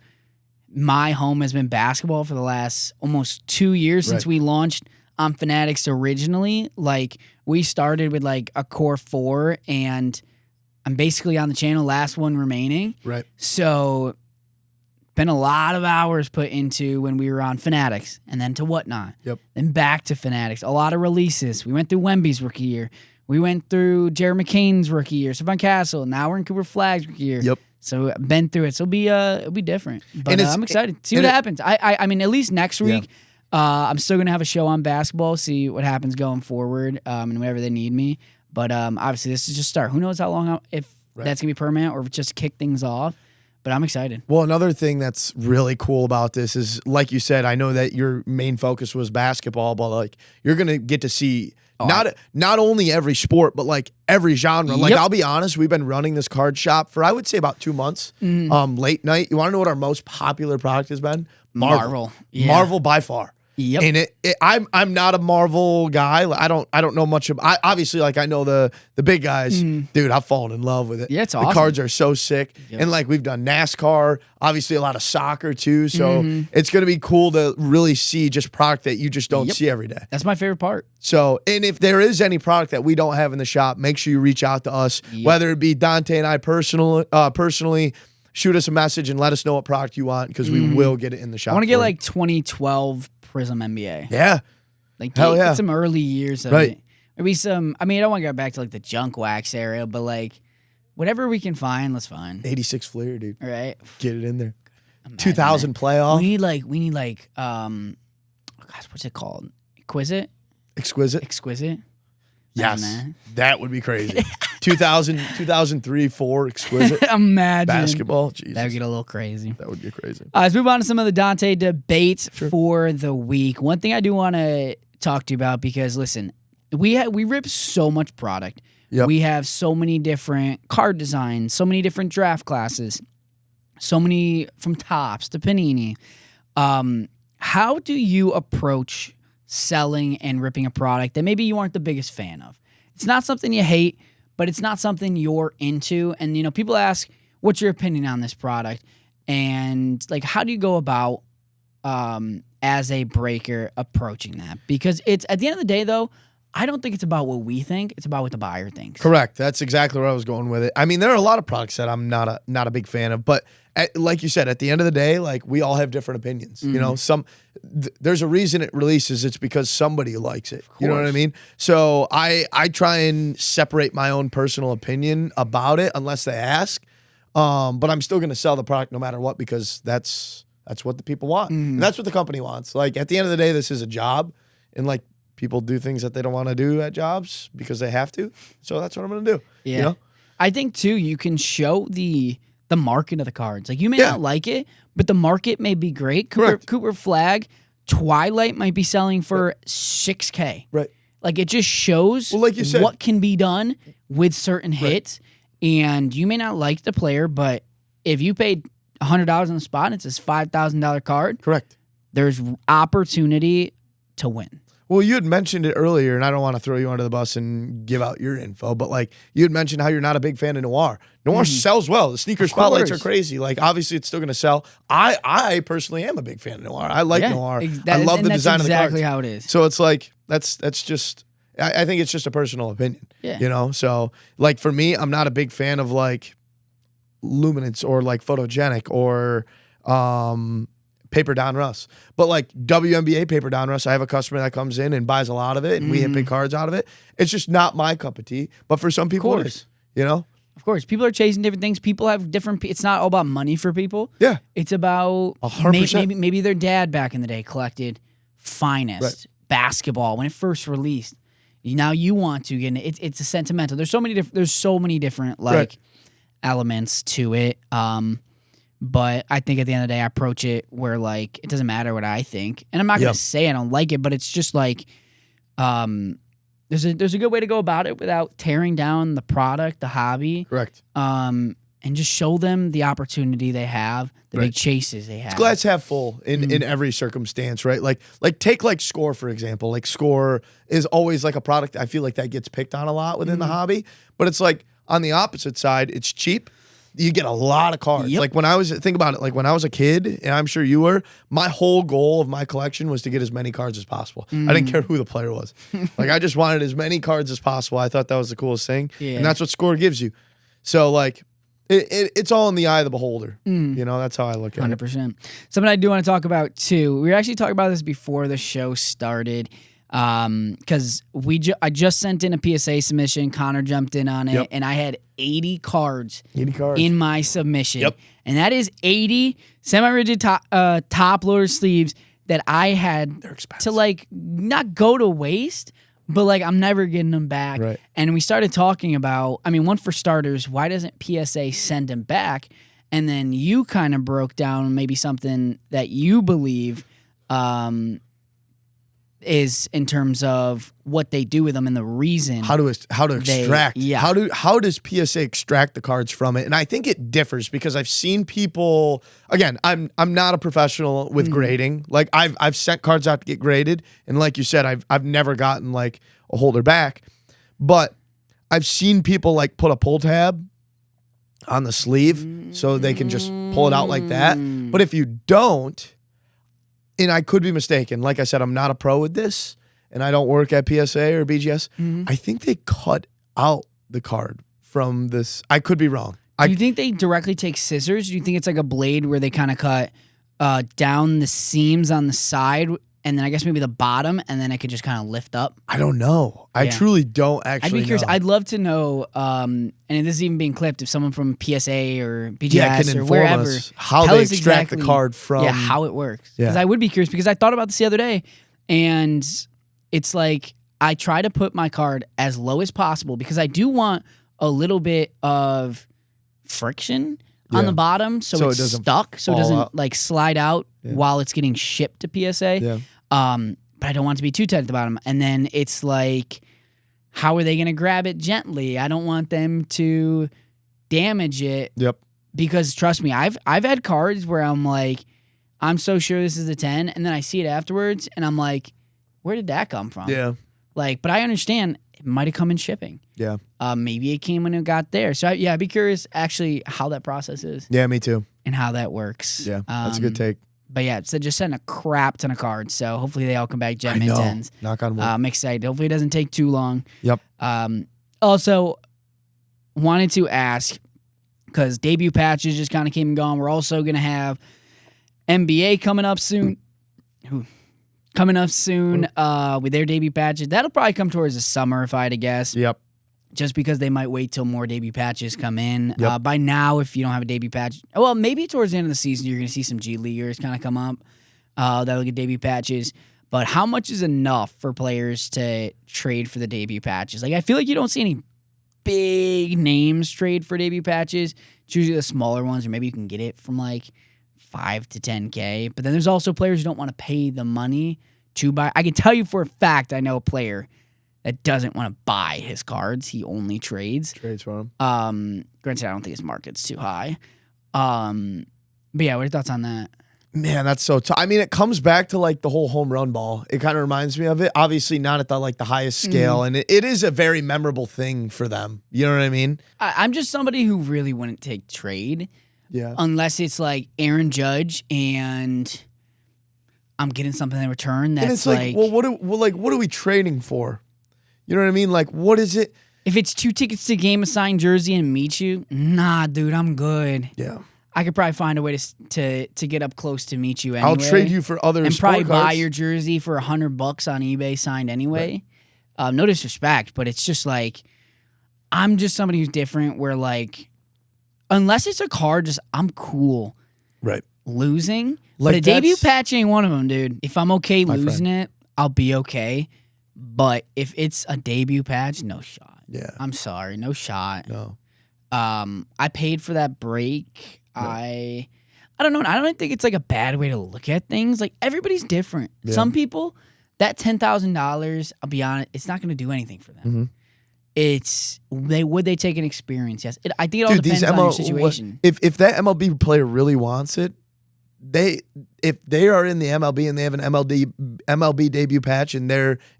my home has been basketball for the last almost 2 years since we launched on Fanatics originally. Like, we started with like a core 4, and I'm basically on the channel, last one remaining. Right. So been a lot of hours put into when we were on Fanatics and then to Whatnot. Yep. Then back to Fanatics. A lot of releases. We went through Wemby's rookie year. We went through Jared McCain's rookie year, Stephon Castle. Now we're in Cooper Flagg's rookie year. Yep. So I've been through it. So it'll be different. But I'm excited. See what happens. I mean, at least next week, I'm still gonna have a show on basketball. See what happens going forward, and whenever they need me. But obviously, this is just start. Who knows how long if that's gonna be permanent or if just kick things off. But I'm excited. Well, another thing that's really cool about this is, like you said, I know that your main focus was basketball, but like you're gonna get to see not only every sport, but like every genre. Like, I'll be honest, we've been running this card shop for, I would say, about 2 months. Late night. You want to know what our most popular product has been? Marvel. Yeah. Marvel by far. Yep. And I'm not a Marvel guy. I don't know much about. Obviously, like, I know the big guys. Dude, I've fallen in love with it. Yeah, it's awesome. The cards are so sick, Yep. and like we've done NASCAR, obviously a lot of soccer too. So it's gonna be cool to really see just product that you just don't see every day. That's my favorite part. So, and if there is any product that we don't have in the shop, make sure you reach out to us. Whether it be Dante and I personally. Shoot us a message and let us know what product you want, because we will get it in the shop. I want to get like 2012 Prism NBA. Yeah. Like, Hell yeah. get some early years of it. Maybe some, I mean, I don't want to go back to like the junk wax area, but like whatever we can find, let's find. 86 Flair, dude. All right. Get it in there. Imagine 2000 that. playoff. We need like, gosh, what's it called? Exquisite? Exquisite. Yes. Man. That would be crazy. 2003, 4 Exquisite. Imagine. Basketball. Jesus. That would get a little crazy. That would get crazy. Let's move on to some of the Dante debates for the week. One thing I do want to talk to you about, because listen, we rip so much product. Yep. We have so many different card designs, so many different draft classes, so many from Topps to Panini. How do you approach selling and ripping a product that maybe you aren't the biggest fan of? It's not something you hate, but it's not something you're into. And, you know, people ask, what's your opinion on this product? And, like, how do you go about, as a breaker, approaching that? Because it's, at the end of the day, though, I don't think it's about what we think. It's about what the buyer thinks. Correct. That's exactly where I was going with it. I mean, there are a lot of products that I'm not a big fan of, but like you said, at the end of the day, like, we all have different opinions. You know, there's a reason it releases. It's because somebody likes it. You know what I mean? So I try and separate my own personal opinion about it unless they ask. But I'm still going to sell the product no matter what, because that's what the people want. And that's what the company wants. Like, at the end of the day, this is a job, and like, people do things that they don't want to do at jobs because they have to. So that's what I'm going to do. Yeah. You know? I think, too, you can show the market of the cards. Like, you may not like it, but the market may be great. Cooper Flag, Twilight might be selling for $6K. Right. Like, it just shows like you said, what can be done with certain hits. And you may not like the player, but if you paid $100 on the spot and it's this $5,000 card, correct, there's opportunity to win. Well, you had mentioned it earlier, and I don't want to throw you under the bus and give out your info, but like, you had mentioned how you're not a big fan of Noir. Noir sells well. The sneaker spotlights are crazy. Like, obviously, it's still going to sell. I personally am a big fan of Noir. I like Noir. I love the design of the cards. That's exactly how it is. So it's like, that's just, I think it's just a personal opinion. Yeah. You know? So, like, for me, I'm not a big fan of like Luminance or like Photogenic or Paper Don Russ. But like WNBA Paper Don Russ, I have a customer that comes in and buys a lot of it, and we hit big cards out of it. It's just not my cup of tea, but for some people it is, you know? Of course. People are chasing different things. People have different, it's not all about money for people. Yeah. It's about 100%. maybe their dad back in the day collected Finest basketball when it first released. Now you want to get it. It's a sentimental. There's so many different like elements to it. But I think at the end of the day, I approach it where like it doesn't matter what I think, and I'm not gonna say I don't like it, but it's just like there's a good way to go about it without tearing down the product, the hobby. Correct. And and just show them the opportunity they have, the big chases they have. It's glass half full in every circumstance, right? Like take like Score, for example. Like Score is always like a product I feel like that gets picked on a lot within the hobby, but it's like on the opposite side, it's cheap. You get a lot of cards. Yep. Like when I was a kid, and I'm sure you were, my whole goal of my collection was to get as many cards as possible. I didn't care who the player was. Like I just wanted as many cards as possible. I thought that was the coolest thing. Yeah. And that's what Score gives you. So like it's all in the eye of the beholder. You know, that's how I look at it. 100%. Something I do want to talk about too. We were actually talking about this before the show started. Because I just sent in a PSA submission. Connor jumped in on it, and I had 80 cards in my submission. Yep. And that is 80 semi-rigid top loader sleeves that I had to like not go to waste, but like I'm never getting them back. Right. And we started talking about, I mean, one for starters, why doesn't PSA send them back? And then you kind of broke down maybe something that you believe is in terms of what they do with them and the reason how to extract. How does PSA extract the cards from it? And I think it differs because I've seen people. Again, I'm not a professional with grading. Like I've sent cards out to get graded, and like you said, I've never gotten like a holder back, but I've seen people like put a pull tab on the sleeve so they can just pull it out like that. But if you don't. And I could be mistaken. Like I said, I'm not a pro with this, and I don't work at PSA or BGS. I think they cut out the card from this. I could be wrong. Do you think they directly take scissors? Do you think it's like a blade where they kind of cut down the seams on the side, and then I guess maybe the bottom, and then it could just kind of lift up? I don't know. I truly don't actually I'd be curious. know. I'd love to know, and this is even being clipped, if someone from PSA or BGS can or inform wherever. us how they extract the card from. Yeah, how it works. Yeah. Because I would be curious, because I thought about this the other day, and it's like I try to put my card as low as possible because I do want a little bit of friction on the bottom so it's stuck, so it doesn't like slide out while it's getting shipped to PSA. Yeah. But I don't want it to be too tight at the bottom. And then it's like, how are they going to grab it gently? I don't want them to damage it. Yep. Because trust me, I've had cards where I'm like, I'm so sure this is a 10, and then I see it afterwards, and I'm like, where did that come from? Yeah. Like, but I understand it might have come in shipping. Yeah. Maybe it came when it got there. So I'd be curious actually how that process is. Yeah, me too. And how that works. Yeah, that's a good take. But yeah, so just send a crap ton of cards. So hopefully they all come back gem in 10s. Knock on wood. I'm excited. Hopefully it doesn't take too long. Yep. Also, wanted to ask, because debut patches just kind of came and gone. We're also going to have NBA coming up soon. With their debut patches. That'll probably come towards the summer, if I had to guess. Yep. Just because they might wait till more debut patches come in. Yep. By now, if you don't have a debut patch, well, maybe towards the end of the season, you're going to see some G Leaguers kind of come up that'll get debut patches. But how much is enough for players to trade for the debut patches? Like, I feel like you don't see any big names trade for debut patches. It's usually the smaller ones, or maybe you can get it from like 5 to 10K. But then there's also players who don't want to pay the money to buy. I can tell you for a fact, I know a player that doesn't want to buy his cards. He only trades. Trades for him. Granted, I don't think his market's too high. But yeah, what are your thoughts on that? Man, that's so tough. I mean, it comes back to like the whole home run ball. It kind of reminds me of it. Obviously, not at the highest scale, and it is a very memorable thing for them. You know what I mean? I'm just somebody who really wouldn't take trade. Yeah. Unless it's like Aaron Judge and I'm getting something in return that's and it's like, well, what are we trading for? You know what I mean? Like, what is it? If it's 2 tickets to game, a signed jersey, and meet you, nah, dude, I'm good. Yeah. I could probably find a way to get up close to meet you anyway. I'll trade you for other and sport probably cards. buy your jersey for $100 on eBay signed anyway. Right. No disrespect, but it's just like I'm just somebody who's different. Where like, unless it's a card, just I'm cool. Right. Losing, like but a debut patch ain't one of them, dude. If I'm okay losing it, I'll be okay. But if it's a debut patch, no shot. Yeah. I'm sorry, no shot. No. I paid for that break. No. I don't know. I don't think it's like a bad way to look at things. Like everybody's different. Yeah. Some people, that $10,000, I'll be honest, it's not going to do anything for them. Mm-hmm. would they take an experience? Yes. I think it all depends on your situation. If that MLB player really wants it, if they are in the MLB and they have an MLB debut patch and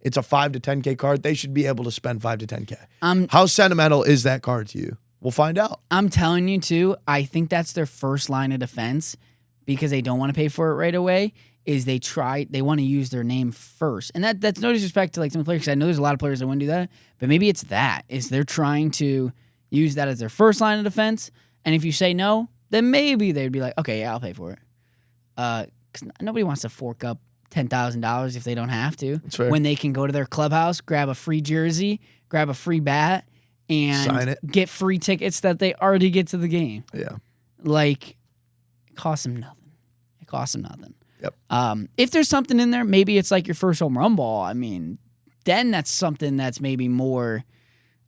it's a 5 to 10K card, they should be able to spend 5 to 10K. How sentimental is that card to you? We'll find out. I'm telling you too, I think that's their first line of defense because they don't want to pay for it right away. Is they want to use their name first. And that's no disrespect to like some players, because I know there's a lot of players that wouldn't do that, but maybe it's they're trying to use that as their first line of defense. And if you say no, then maybe they'd be like, okay, yeah, I'll pay for it. Because nobody wants to fork up $10,000 if they don't have to. That's fair. When they can go to their clubhouse, grab a free jersey, grab a free bat, and sign it, get free tickets that they already get to the game. Yeah. Like, it costs them nothing. Yep. If there's something in there, maybe it's like your first home run ball. I mean, then that's something that's maybe more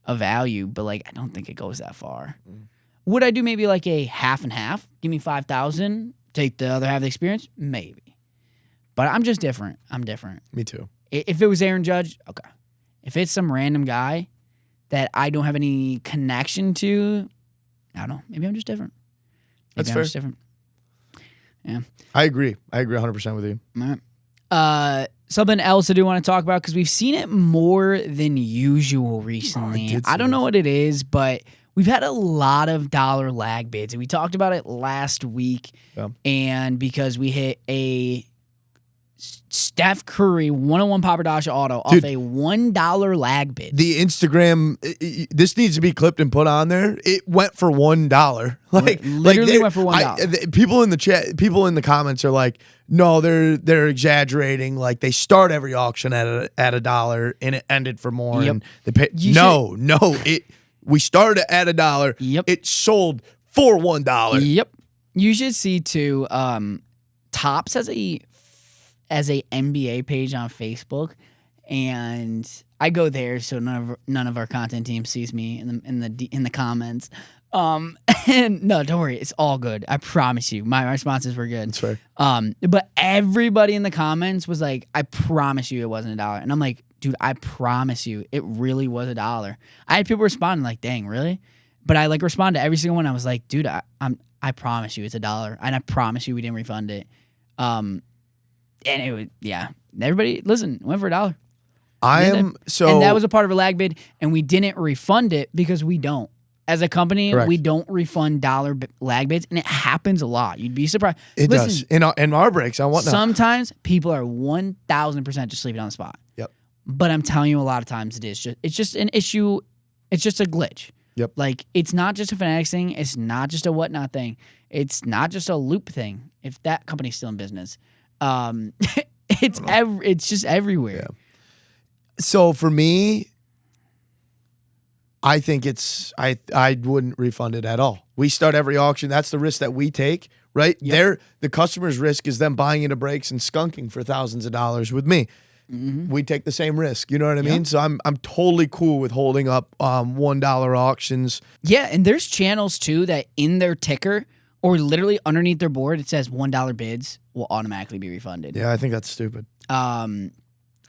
of value, but like I don't think it goes that far. Would I do maybe like a half and half? Give me $5,000, take the other half of the experience? Maybe. But I'm just different. I'm different. Me too. If it was Aaron Judge, okay. If it's some random guy that I don't have any connection to, I don't know. Maybe I'm just different. That's fair. Just different. Yeah. I agree 100% with you. All right. Something else I do want to talk about, because we've seen it more than usual recently. I don't know what it is, but we've had a lot of dollar lag bids, and we talked about it last week. Yeah. And because we hit a Steph Curry 101 Papadasha auto off a $1 lag bid. The Instagram, this needs to be clipped and put on there. It went for $1. Like literally went for $1. People in the chat, people in the comments are like, no, they're exaggerating. Like they start every auction at $1 and it ended for more. Yep. And they pay. We started at $1. Yep. It sold for $1. Yep. You should see too. Topps as a NBA page on Facebook, and I go there so none of our content team sees me in the comments. And no, don't worry, it's all good. I promise you, my responses were good. That's fair. But everybody in the comments was like, "I promise you, it wasn't $1," and I'm like, "Dude, I promise you, it really was $1." I had people responding like, "Dang, really?" But I like respond to every single one. I was like, "Dude, I promise you, it's $1, and I promise you, we didn't refund it." And it was, yeah. Everybody, listen, went for $1. And that was a part of a lag bid, and we didn't refund it because we don't. As a company, Correct. we don't refund dollar lag bids, and it happens a lot. You'd be surprised. It does. In our breaks, on whatnot. Sometimes people are 1,000% just leaving it on the spot. Yep. But I'm telling you, a lot of times it's just an issue. It's just a glitch. Yep. Like, it's not just a Fanatics thing. It's not just a whatnot thing. It's not just a Loop thing, if that company's still in business. It's just everywhere. Yeah. So for me, I think I wouldn't refund it at all. We start every auction. That's the risk that we take, right? Yep. The customer's risk is them buying into breaks and skunking for thousands of dollars with me. Mm-hmm. We take the same risk. You know what I mean? So I'm totally cool with holding up $1 auctions. Yeah, and there's channels too that in their ticker or literally underneath their board it says $1 bids will automatically be refunded. Yeah, I think that's stupid. But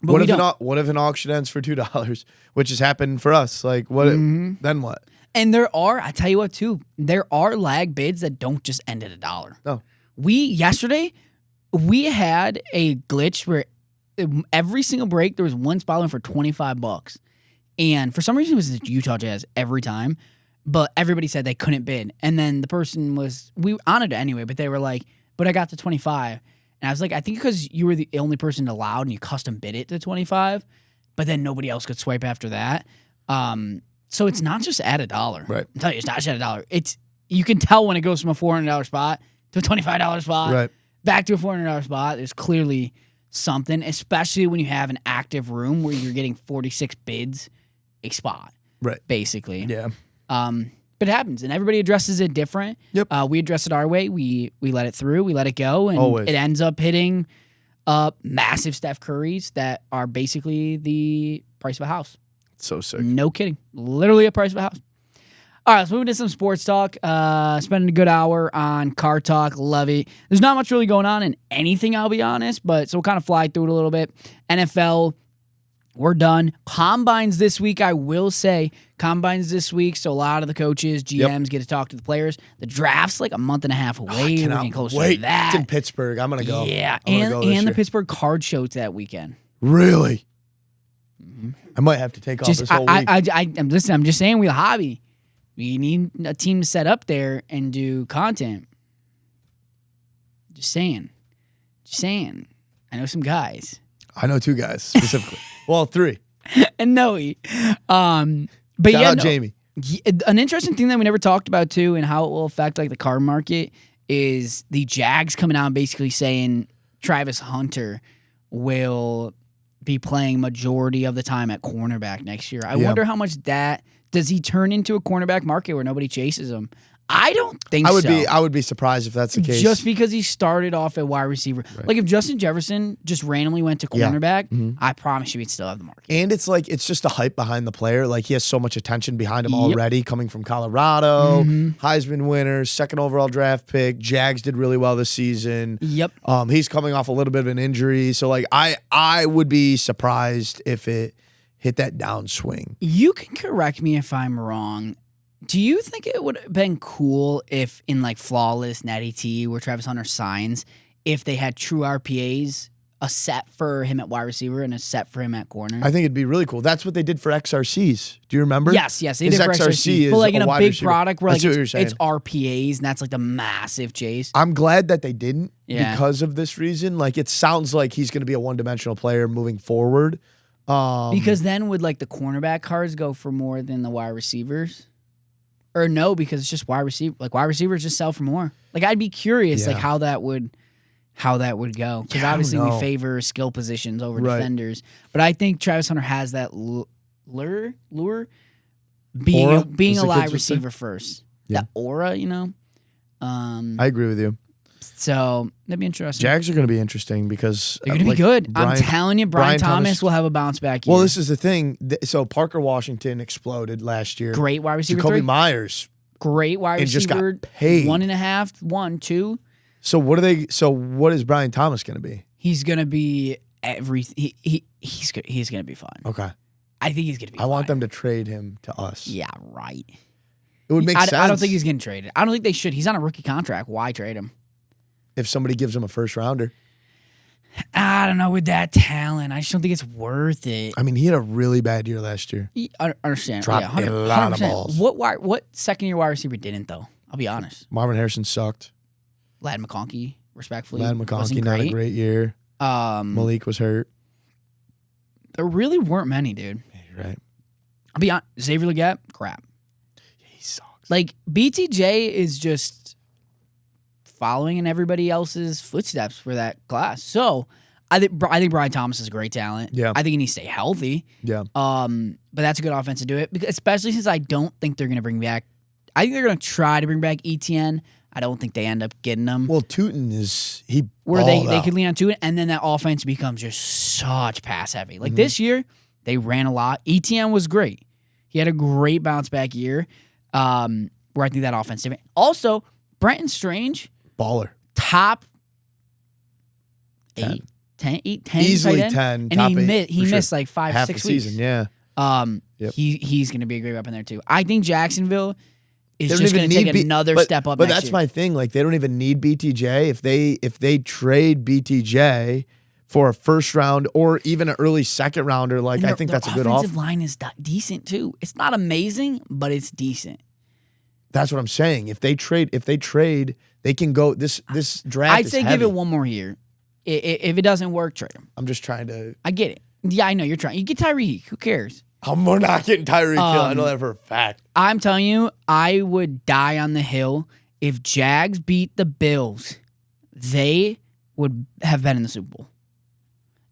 what if an auction ends for $2, which has happened for us? Like what? Then what? And I tell you what too, there are lag bids that don't just end at $1. No. Yesterday we had a glitch where every single break there was one spot on for $25, and for some reason it was the Utah Jazz every time. But everybody said they couldn't bid. And then the person we honored it anyway, but they were like, but I got to 25. And I was like, I think because you were the only person allowed and you custom bid it to 25, but then nobody else could swipe after that. So it's not just at $1. Right. I'm telling you, it's not just at $1. You can tell when it goes from a $400 spot to a $25 spot, right, back to a $400 spot. There's clearly something, especially when you have an active room where you're getting 46 bids a spot. Right. Basically. Yeah. But it happens, and everybody addresses it different. Yep. We address it our way. We let it through. We let it go, and Always. It ends up hitting massive Steph Currys that are basically the price of a house. So sick. No kidding. Literally a price of a house. All right, let's move into some sports talk. Spending a good hour on car talk. Love it. There's not much really going on in anything, I'll be honest, but so we'll kind of fly through it a little bit. NFL, we're done. Combines this week, I will say. Combines this week, so a lot of the coaches, GMs get to talk to the players. The draft's like a month and a half away. We're getting closer to that. It's in Pittsburgh. I'm going to go. Yeah, and the Pittsburgh Card Show's that weekend. Really? Mm-hmm. I might have to take off this whole week. I'm just saying, we're a hobby. We need a team to set up there and do content. Just saying. I know some guys. I know 2 guys specifically. Well, 3. And Noe. But Shout out Jamie. An interesting thing that we never talked about too, and how it will affect like the card market, is the Jags coming out and basically saying Travis Hunter will be playing majority of the time at cornerback next year. I wonder how much does he turn into a cornerback market where nobody chases him? I don't think so. I would be surprised if that's the case. Just because he started off at wide receiver. Right. Like if Justin Jefferson just randomly went to cornerback, I promise you he'd still have the market. And it's like, it's just the hype behind the player. Like he has so much attention behind him already, coming from Colorado, Heisman winner, 2nd overall draft pick. Jags did really well this season. Yep. He's coming off a little bit of an injury. So like I would be surprised if it hit that downswing. You can correct me if I'm wrong. Do you think it would have been cool if in like Flawless, Natty T, where Travis Hunter signs, if they had true RPAs, a set for him at wide receiver and a set for him at corner? I think it'd be really cool. That's what they did for XRCs. Do you remember? Yes, they did for XRCs. But like in a big receiver. product where like it's RPAs and that's like the massive chase. I'm glad that they didn't because of this reason. Like it sounds like he's going to be a one-dimensional player moving forward. Because then would like the cornerback cards go for more than the wide receivers? Or no, because it's just wide receiver. Like wide receivers just sell for more. Like I'd be curious, like how that would go. Because obviously we favor skill positions over defenders. But I think Travis Hunter has that lure being a wide receiver first. Yeah. That aura, you know. I agree with you. So that'd be interesting. Jags are going to be interesting because they're going to be good. I'm telling you, Brian Thomas will have a bounce back year. Well, this is the thing. So Parker Washington exploded last year. Great wide receiver. Jacoby Myers. Great wide receiver. Just got paid. 1.5, 2. So what is Brian Thomas going to be? He's going to be everything. He's going to be fine. Okay. I think he's going to be fine. I want them to trade him to us. Yeah, right. It would make sense. I don't think he's getting traded. I don't think they should. He's on a rookie contract. Why trade him? If somebody gives him a first rounder. I don't know, with that talent, I just don't think it's worth it. I mean, he had a really bad year last year. I understand. Dropped a lot of balls. What second-year wide receiver didn't, though? I'll be honest. Marvin Harrison sucked. Ladd McConkey, respectfully. Ladd McConkey, not a great year. Malik was hurt. There really weren't many, dude. Yeah, you're right. I'll be honest. Xavier Legette, crap. Yeah, he sucks. Like, BTJ is just following in everybody else's footsteps for that class. So I think Brian Thomas is a great talent. Yeah. I think he needs to stay healthy. Yeah. But that's a good offense to do it, especially since I don't think they're going to bring back. I think they're going to try to bring back ETN. I don't think they end up getting them. Well, Tootin they could lean on Tootin, and then that offense becomes just such pass heavy. Like this year, they ran a lot. ETN was great. He had a great bounce back year. Where I think that offense did. Also, Brenton Strange. Baller. Top 10. Easily 10. And he missed like 5-6 half weeks. the season, yeah. He's going to be a great weapon there too. I think Jacksonville is just going to take another step up. But that's my thing. Like they don't even need BTJ. If they trade BTJ for a first round or even an early second rounder, like I think that's a good offer. Offensive line is decent too. It's not amazing, but it's decent. That's what I'm saying. If they trade, they can go. This draft. I'd say give it one more year. If it doesn't work, trade him. I'm just trying to. I get it. Yeah, I know you're trying. You get Tyreek. Who cares? We're not getting Tyreek Hill. I know that for a fact. I'm telling you, I would die on the hill if Jags beat the Bills. They would have been in the Super Bowl.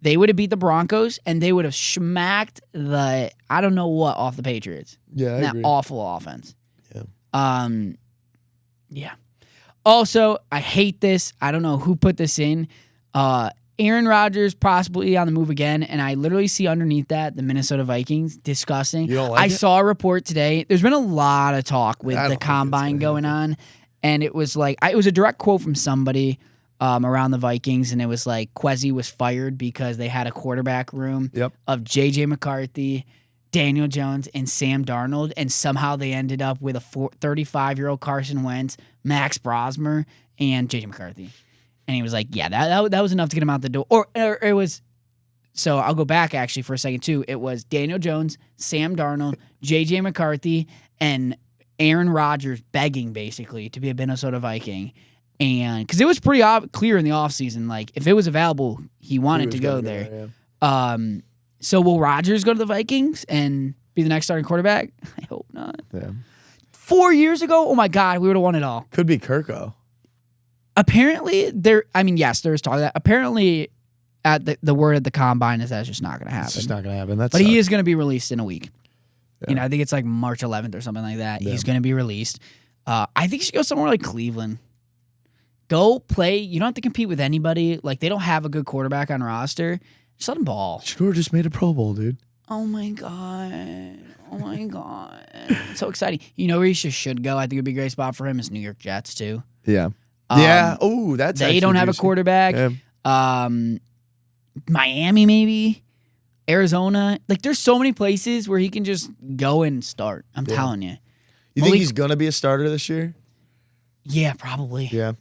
They would have beat the Broncos, and they would have smacked the I don't know what off the Patriots. Yeah, that awful offense. Yeah. Also, I hate this. I don't know who put this in. Aaron Rodgers possibly on the move again, and I literally see underneath that the Minnesota Vikings. Disgusting. You don't like I it? saw a report today. There's been a lot of talk with the combine going on, and it was like it was a direct quote from somebody around the Vikings, and it was like Quezzy was fired because they had a quarterback room of J.J. McCarthy, Daniel Jones, and Sam Darnold, and somehow they ended up with a 35-year-old Carson Wentz, Max Brosmer, and J.J. McCarthy. And he was like, yeah, that was enough to get him out the door. Or it was, so I'll go back actually for a second too. It was Daniel Jones, Sam Darnold, J.J. McCarthy, and Aaron Rodgers begging basically to be a Minnesota Viking. And because it was pretty clear in the offseason, like if it was available, he wanted to go there. So will Rodgers go to the Vikings and be the next starting quarterback? I hope not. Yeah. 4 years ago, oh my God, we would have won it all. Could be Kirko. Apparently, yes, there's talk of that. Apparently, at the word at the combine is that's just not going to happen. It's just not going to happen. But he is going to be released in a week. Yeah. I think it's like March 11th or something like that. Yeah. He's going to be released. I think he should go somewhere like Cleveland. Go play. You don't have to compete with anybody. Like, they don't have a good quarterback on roster. Just let him ball. Sure, just made a Pro Bowl, dude. Oh, my God. Oh, my God. It's so exciting. You know where he should go? I think it would be a great spot for him is New York Jets, too. Yeah. Yeah. Oh, that's they don't have a quarterback. Yeah. Miami, maybe. Arizona. Like, there's so many places where he can just go and start. I'm telling you. You think he's going to be a starter this year? Yeah, probably. Yeah.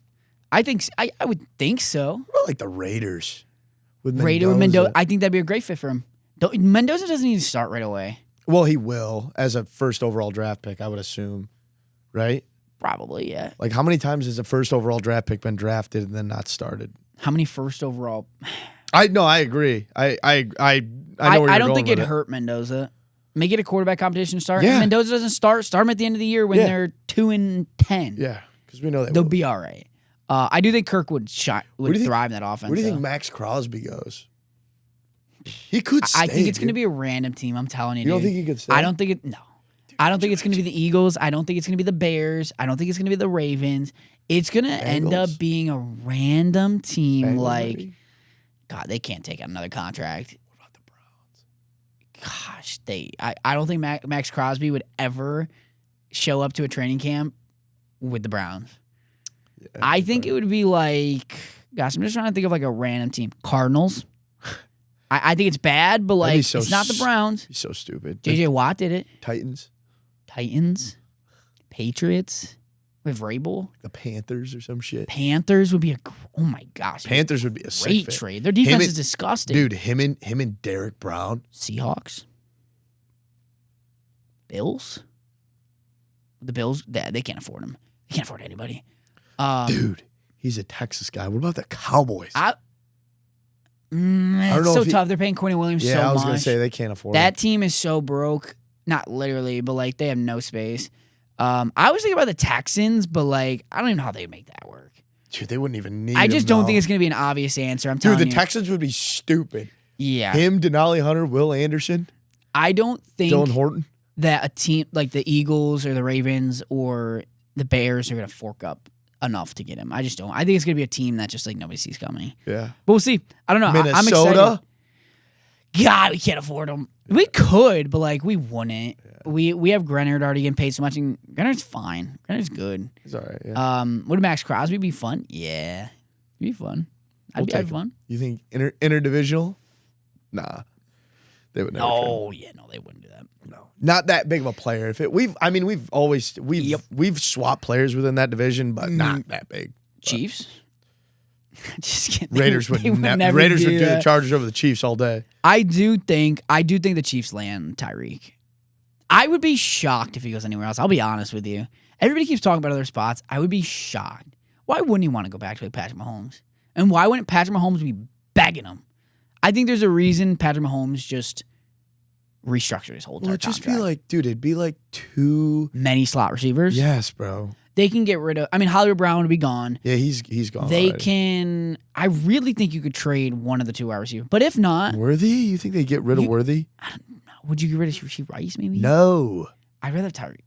I think I would think so. What about like the Raiders? With Mendoza. I think that'd be a great fit for him. Mendoza doesn't need to start right away. Well, he will as a first overall draft pick, I would assume. Right? Probably, yeah. Like, how many times has a first overall draft pick been drafted and then not started? How many first overall? I agree. I don't think it'd hurt Mendoza. Make it a quarterback competition start. Yeah. If Mendoza doesn't start him at the end of the year when they're 2-10. Yeah, because we know they'll be all right. I do think Kirk would thrive in that offense. Where do you think Max Crosby goes? He could stay. I think it's going to be a random team. I'm telling you. You don't think he could stay? I don't think it. No. Dude, I don't think it's going to be the Eagles. I don't think it's going to be the Bears. I don't think it's going to be the Ravens. It's going to end up being a random team. Maybe? God, they can't take out another contract. What about the Browns? Gosh, I don't think Max Crosby would ever show up to a training camp with the Browns. Yeah, I think it would be like, gosh, I'm just trying to think of like a random team. Cardinals. I think it's bad, but like it's not the Browns. He's so stupid. J.J. Watt did it. Titans. Patriots. With Vrabel. The Panthers or some shit. Panthers would be oh my gosh. Panthers would be a great trade. Their defense is disgusting. Dude, him and Derek Brown. Seahawks. Bills. The Bills, they can't afford him. They can't afford anybody. Dude, he's a Texas guy. What about the Cowboys? It's so tough. They're paying Quentin Williams so much. Yeah, I was going to say they can't afford that team is so broke. Not literally, but like they have no space. I was thinking about the Texans, but like I don't even know how they make that work. Dude, they wouldn't even need I just don't think it's going to be an obvious answer. I'm telling you. Dude, the Texans would be stupid. Yeah. Him, Denali Hunter, Will Anderson. I don't think Dylan Horton. That a team like the Eagles or the Ravens or the Bears are going to fork up enough to get him. I just don't. I think it's going to be a team that just like nobody sees coming. Yeah. But we'll see. I don't know. Minnesota? I'm excited. God, we can't afford him. We could, but like we wouldn't. Yeah. We have Grenard already getting paid so much, and Grenard's fine. Grenard's good. He's all right. Yeah. Would Max Crosby be fun? Yeah, it'd be fun. I'd be fun. You think interdivisional? Nah, they would never. Oh yeah, no, they wouldn't do that. No, not that big of a player. If it, we've swapped players within that division, but not that big. Chiefs. Just kidding. Raiders would never. Raiders would do the Chargers over the Chiefs all day. I do think the Chiefs land Tyreek. I would be shocked if he goes anywhere else. I'll be honest with you. Everybody keeps talking about other spots. I would be shocked. Why wouldn't he want to go back to Patrick Mahomes? And why wouldn't Patrick Mahomes be begging him? I think there's a reason Patrick Mahomes just restructured his whole entire contract. It'd just be like, dude, it'd be like too many slot receivers. Yes, bro. They can get rid of. I mean, Hollywood Brown would be gone. Yeah, he's gone. They can. I really think you could trade one of the two wide receivers. But if not, Worthy, you think they get rid of Worthy? I don't know. Would you get rid of Rasheed Rice? Maybe. No. I'd rather Tyreek.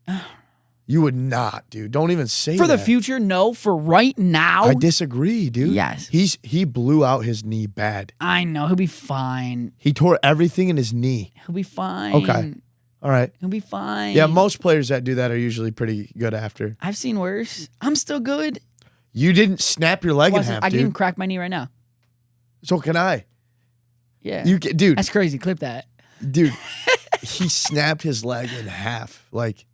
You would not, dude. Don't even say for that. The future. No, for right now. I disagree, dude. Yes, he blew out his knee bad. I know he'll be fine. He tore everything in his knee. He'll be fine. Okay. All right. He'll be fine. Yeah, most players that do that are usually pretty good after. I've seen worse. I'm still good. You didn't snap your leg in half, I dude. can even crack my knee right now. So can I. Yeah. Dude. That's crazy. Clip that. Dude, he snapped his leg in half, like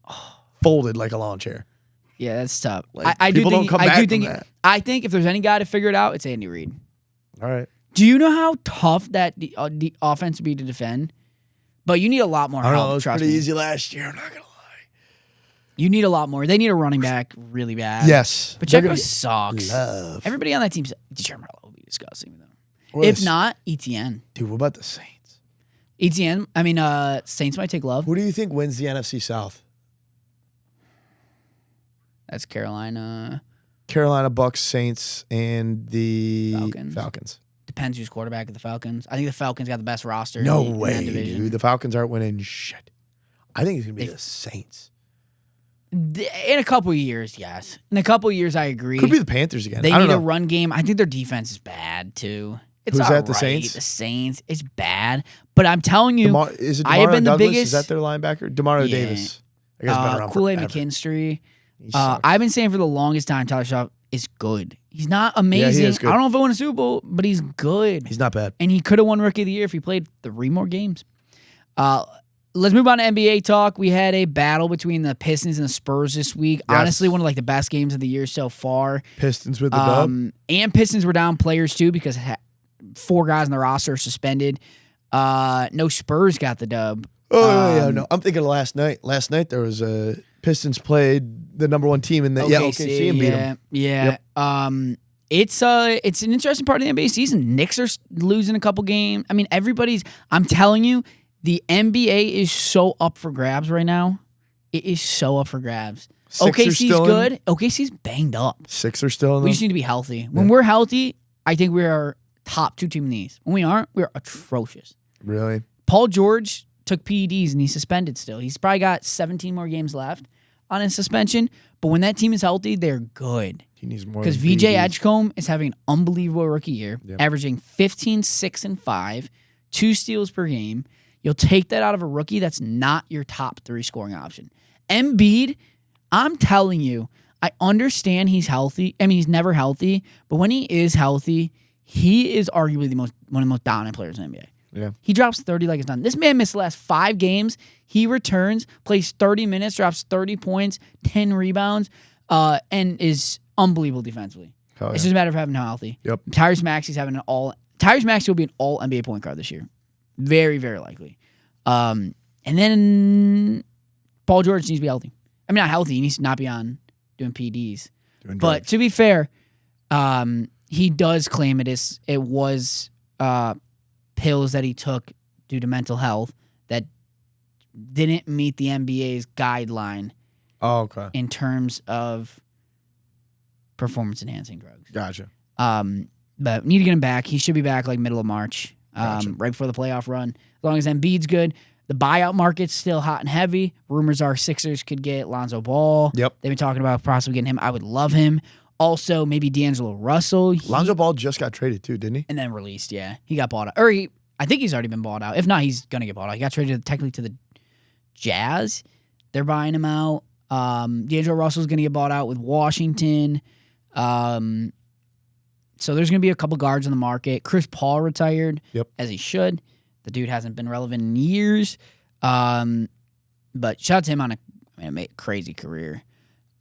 folded like a lawn chair. Yeah, that's tough. Like, I people do think, don't come I back do from think that. I think if there's any guy to figure it out, it's Andy Reid. All right. Do you know how tough that the offense would be to defend? But you need a lot more I don't help. know. It was Trust pretty me. easy last year. I'm not gonna lie. You need a lot more. They need a running back really bad. Yes. Pacheco sucks. Love. Everybody on that team's Determinal will be disgusting though. What If is- not, ETN. Dude, what about the Saints? ETN. I mean, Saints might take Love. Who do you think wins the NFC South? That's Carolina. Carolina, Bucks, Saints, and the Falcons. Depends who's quarterback at the Falcons. I think the Falcons got the best roster. No in that way, division. dude. The Falcons aren't winning shit. I think it's gonna be the Saints. In a couple of years, yes. In a couple of years, I agree. Could be the Panthers again. They I don't need know. a run game. I think their defense is bad too. It's Who's all that, the right. Saints? The Saints. It's bad. But I'm telling you, Is it I have Demario been the Douglas? biggest. Is that their linebacker? Demario Yeah. Davis. I guess been around Kool-Aid forever. McKinstry. He sucks. I've been saying for the longest time, Tyler Schaub is good. He's not amazing. is good. I don't know if he won a Super Bowl, but he's good. He's not bad. And he could have won Rookie of the Year if he played 3 more games. Let's move on to NBA talk. We had a battle between the Pistons and the Spurs this week. Yes. Honestly, one of like the best games of the year so far. Pistons with the dub. And Pistons were down players too because 4 guys on the roster are suspended. No Spurs got the dub. Yeah, no. I'm thinking of last night. Last night there was a Pistons played the number 1 team in the OKC and beat them. Yeah. Yep. It's an interesting part of the NBA season. Knicks are losing a couple games. I mean, I'm telling you, the NBA is so up for grabs right now. It is so up for grabs. Sixers OKC's still in? good. OKC's banged up. Sixers still in We them? just need to be healthy. When we're healthy, I think we are top 2 team in the East. When we aren't, we're atrocious. Really? Paul George took PEDs and he's suspended still. He's probably got 17 more games left on his suspension. But when that team is healthy, they're good. He needs more. Because than VJ PEDs. Edgecombe is having an unbelievable rookie year, Yep. averaging 15, 6, and 5, 2 steals per game. You'll take that out of a rookie that's not your top 3 scoring option. Embiid, I'm telling you, I understand he's healthy. I mean, he's never healthy, but when he is healthy, he is arguably one of the most dominant players in the NBA. Yeah. He drops 30 like it's done. This man missed the last 5 games. He returns, plays 30 minutes, drops 30 points, 10 rebounds, and is unbelievable defensively. Hell It's yeah. just a matter of having him healthy. Yep. Tyrese Maxey's having Tyrese Maxey will be an all NBA point guard this year. Very, very likely. And then Paul George needs to be healthy. I mean, not healthy. He needs to not be on doing PDs. Doing But drugs. to be fair, he does claim it was pills that he took due to mental health that didn't meet the NBA's guideline Oh, okay. in terms of performance-enhancing drugs. Gotcha. But need to get him back. He should be back like middle of March, Gotcha. right before the playoff run. As long as Embiid's good. The buyout market's still hot and heavy. Rumors are Sixers could get Lonzo Ball. Yep. They've been talking about possibly getting him. I would love him. Also, maybe D'Angelo Russell. Lonzo Ball just got traded too, didn't he? And then released, yeah. He got bought out. I think he's already been bought out. If not, he's going to get bought out. He got traded technically to the Jazz. They're buying him out. D'Angelo Russell's going to get bought out with Washington. So there's going to be a couple guards on the market. Chris Paul retired, Yep. as he should. The dude hasn't been relevant in years. But shout out to him on a crazy career.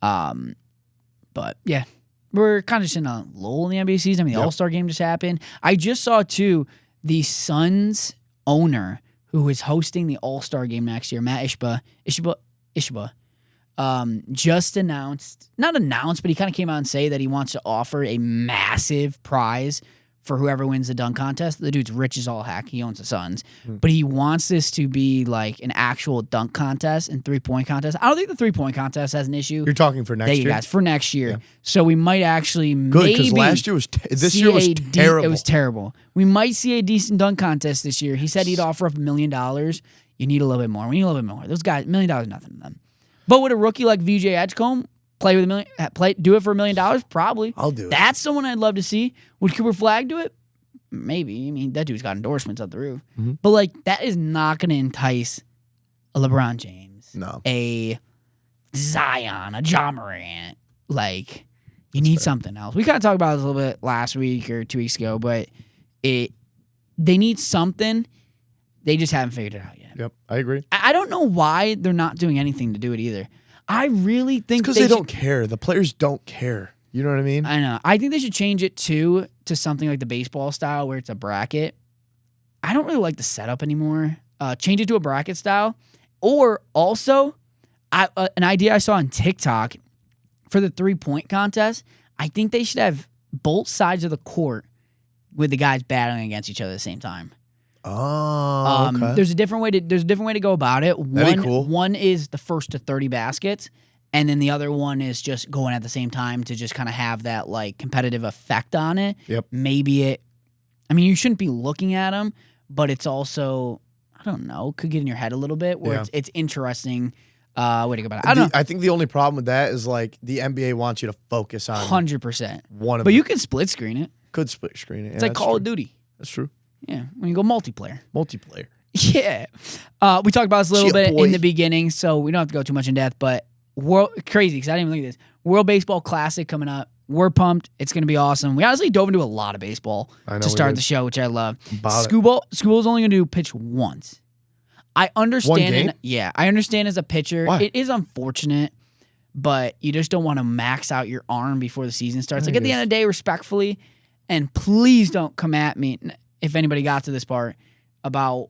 But yeah, we're kind of just in a lull in the NBA season. I mean, the Yep. All-Star game just happened. I just saw, too, the Suns owner who is hosting the All-Star game next year, Matt Ishbia, just not announced, but he kind of came out and say that he wants to offer a massive prize for whoever wins the dunk contest. The dude's rich as all heck. He owns the Suns. But he wants this to be like an actual dunk contest and 3-point contest. I don't think the 3-point contest has an issue. You're talking for next There year. you guys, for next year. Yeah. So we might actually Good, because maybe last year was this see year was a terrible. It was terrible. We might see a decent dunk contest this year. He said he'd offer up $1 million. You need a little bit more. We need a little bit more. Those guys, $1 million is nothing to them. But would a rookie like VJ Edgecombe do it for $1 million? Probably. I'll do it. That's someone I'd love to see. Would Cooper Flag do it? Maybe. I mean, that dude's got endorsements up the roof. Mhm. But like, that is not going to entice a LeBron James, No. a Zion, a Ja Morant. Like, You need something else. We kind of talked about this a little bit last week or 2 weeks ago, but they need something. They just haven't figured it out yet. Yep, I agree. I don't know why they're not doing anything to do it either. I really think because they don't care. The players don't care. You know what I mean? I know. I think they should change it to something like the baseball style where it's a bracket. I don't really like the setup anymore. Change it to a bracket style. Or also, an idea I saw on TikTok for the 3-point contest, I think they should have both sides of the court with the guys battling against each other at the same time. Oh, okay. There's a different way to go about it. That'd be cool. One is the first to 30 baskets, and then the other one is just going at the same time to just kind of have that like competitive effect on it. Yep. You shouldn't be looking at them, but it's also, I don't know, could get in your head a little bit where it's interesting way to go about it. I think the only problem with that is like the NBA wants you to focus on 100%. one of But them. you can split screen it. Could split screen it. It's like Call of Duty. That's true. Yeah, when you go multiplayer. Multiplayer. Yeah. We talked about this a little bit in the beginning, so we don't have to go too much in depth, but crazy, because I didn't even look at this. World Baseball Classic coming up. We're pumped. It's going to be awesome. We honestly dove into a lot of baseball to start the show, which I love. School's only going to pitch once. I understand. I understand as a pitcher. Why? It is unfortunate, but you just don't want to max out your arm before the season starts. Like at the end of the day, respectfully, and please don't come at me if anybody got to this part about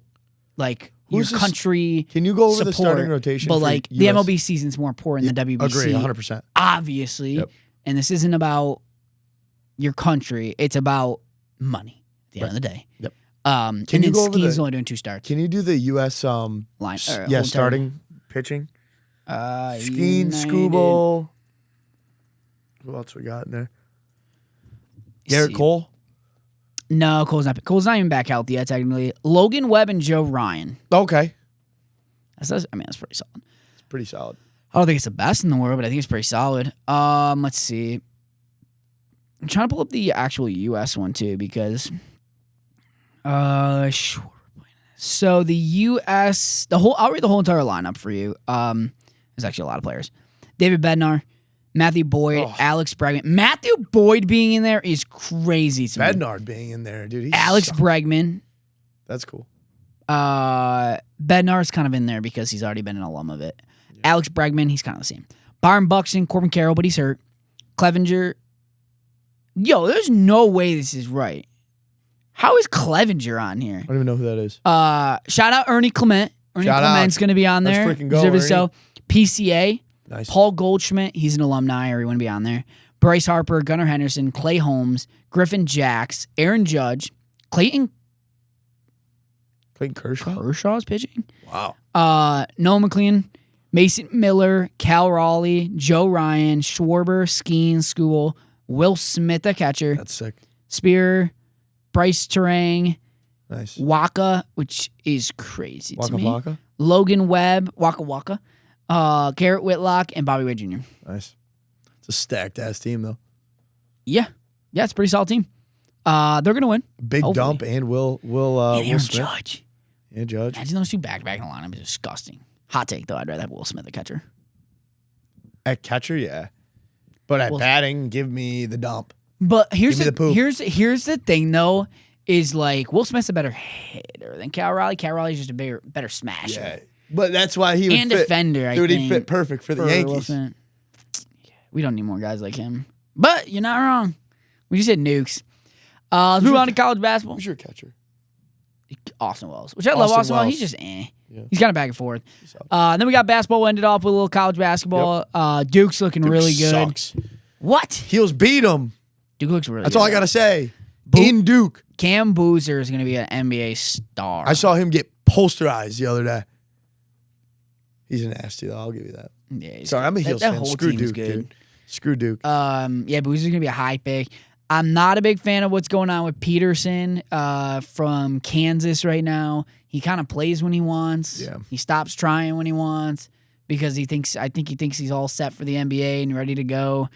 like your country. Can you go over support, the starting rotation? But like the MLB season's more important than WBC. Agree, 100%. Obviously, and this isn't about your country. It's about money at the end of the day. Yep. And then Ski's only doing 2 starts. Can you do the U.S. line? Starting pitching. Skeen, United. Scooble. Who else we got in there? Garrett Cole. No, Cole's not even back healthy yet, technically. Logan Webb and Joe Ryan. Okay. That's pretty solid. It's pretty solid. I don't think it's the best in the world, but I think it's pretty solid. Let's see. I'm trying to pull up the actual U.S. one, too, because... Sure. So the U.S. I'll read the whole entire lineup for you. There's actually a lot of players. David Bednar, Matthew Boyd, Alex Bregman. Matthew Boyd being in there is crazy to me. Bednar being in there, dude. Alex Bregman. That's cool. Bednar's kind of in there because he's already been an alum of it. Yeah. Alex Bregman, he's kind of the same. Byron Buxton, Corbin Carroll, but he's hurt. Clevenger. Yo, there's no way this is right. How is Clevenger on here? I don't even know who that is. Shout out Ernie Clement. Ernie Clement's going to be on there. Let's freaking go, Ernie. So, PCA. Nice. Paul Goldschmidt. He's an alumni, or he wouldn't be on there. Bryce Harper, Gunnar Henderson, Clay Holmes, Griffin Jacks, Aaron Judge, Clayton Kershaw? Kershaw's pitching. Wow. Noah McLean, Mason Miller, Cal Raleigh, Joe Ryan, Schwarber, Skeen, School, Will Smith, the catcher. That's sick. Spear, Bryce Terang, nice. Waka, which is crazy to me. Waka? Logan Webb, Waka, Garrett Whitlock, and Bobby Wade Jr. Nice. It's a stacked ass team though. Yeah, it's a pretty solid team. They're gonna win. Big hopefully. Dump and Will and Aaron Smith. Judge. Yeah, Judge. Imagine those two back-to-back in the lineup is disgusting. Hot take though, I'd rather have Will Smith, the catcher. At catcher, yeah. But at batting, give me the Dump. But here's Give me the poop. here's the thing though, is like Will Smith's a better hitter than Cal Raleigh. Cal Raleigh's just a better smasher. Yeah. But that's why he would and fit. defender, I Dude, think. he'd fit perfect for the Yankees. We don't need more guys like him. But you're not wrong. We just hit nukes. Let's move on to college basketball. Who's your catcher? Austin Wells. Which I love Austin Wells. He's just Yeah. He's kind of back and forth. Then we got basketball. We ended off with a little college basketball. Yep. Duke's looking really good. Sucks. What? Heels beat him. Duke looks really That's good. all I got to say. In Duke. Cam Boozer is going to be an NBA star. I saw him get posterized the other day. He's nasty, though. I'll give you that. Yeah, sorry, I'm a Heels fan. Screw Duke, dude. Screw Duke. Yeah, Boozer's going to be a high pick. I'm not a big fan of what's going on with Peterson from Kansas right now. He kind of plays when he wants. Yeah. He stops trying when he wants because he thinks he's all set for the NBA and ready to go.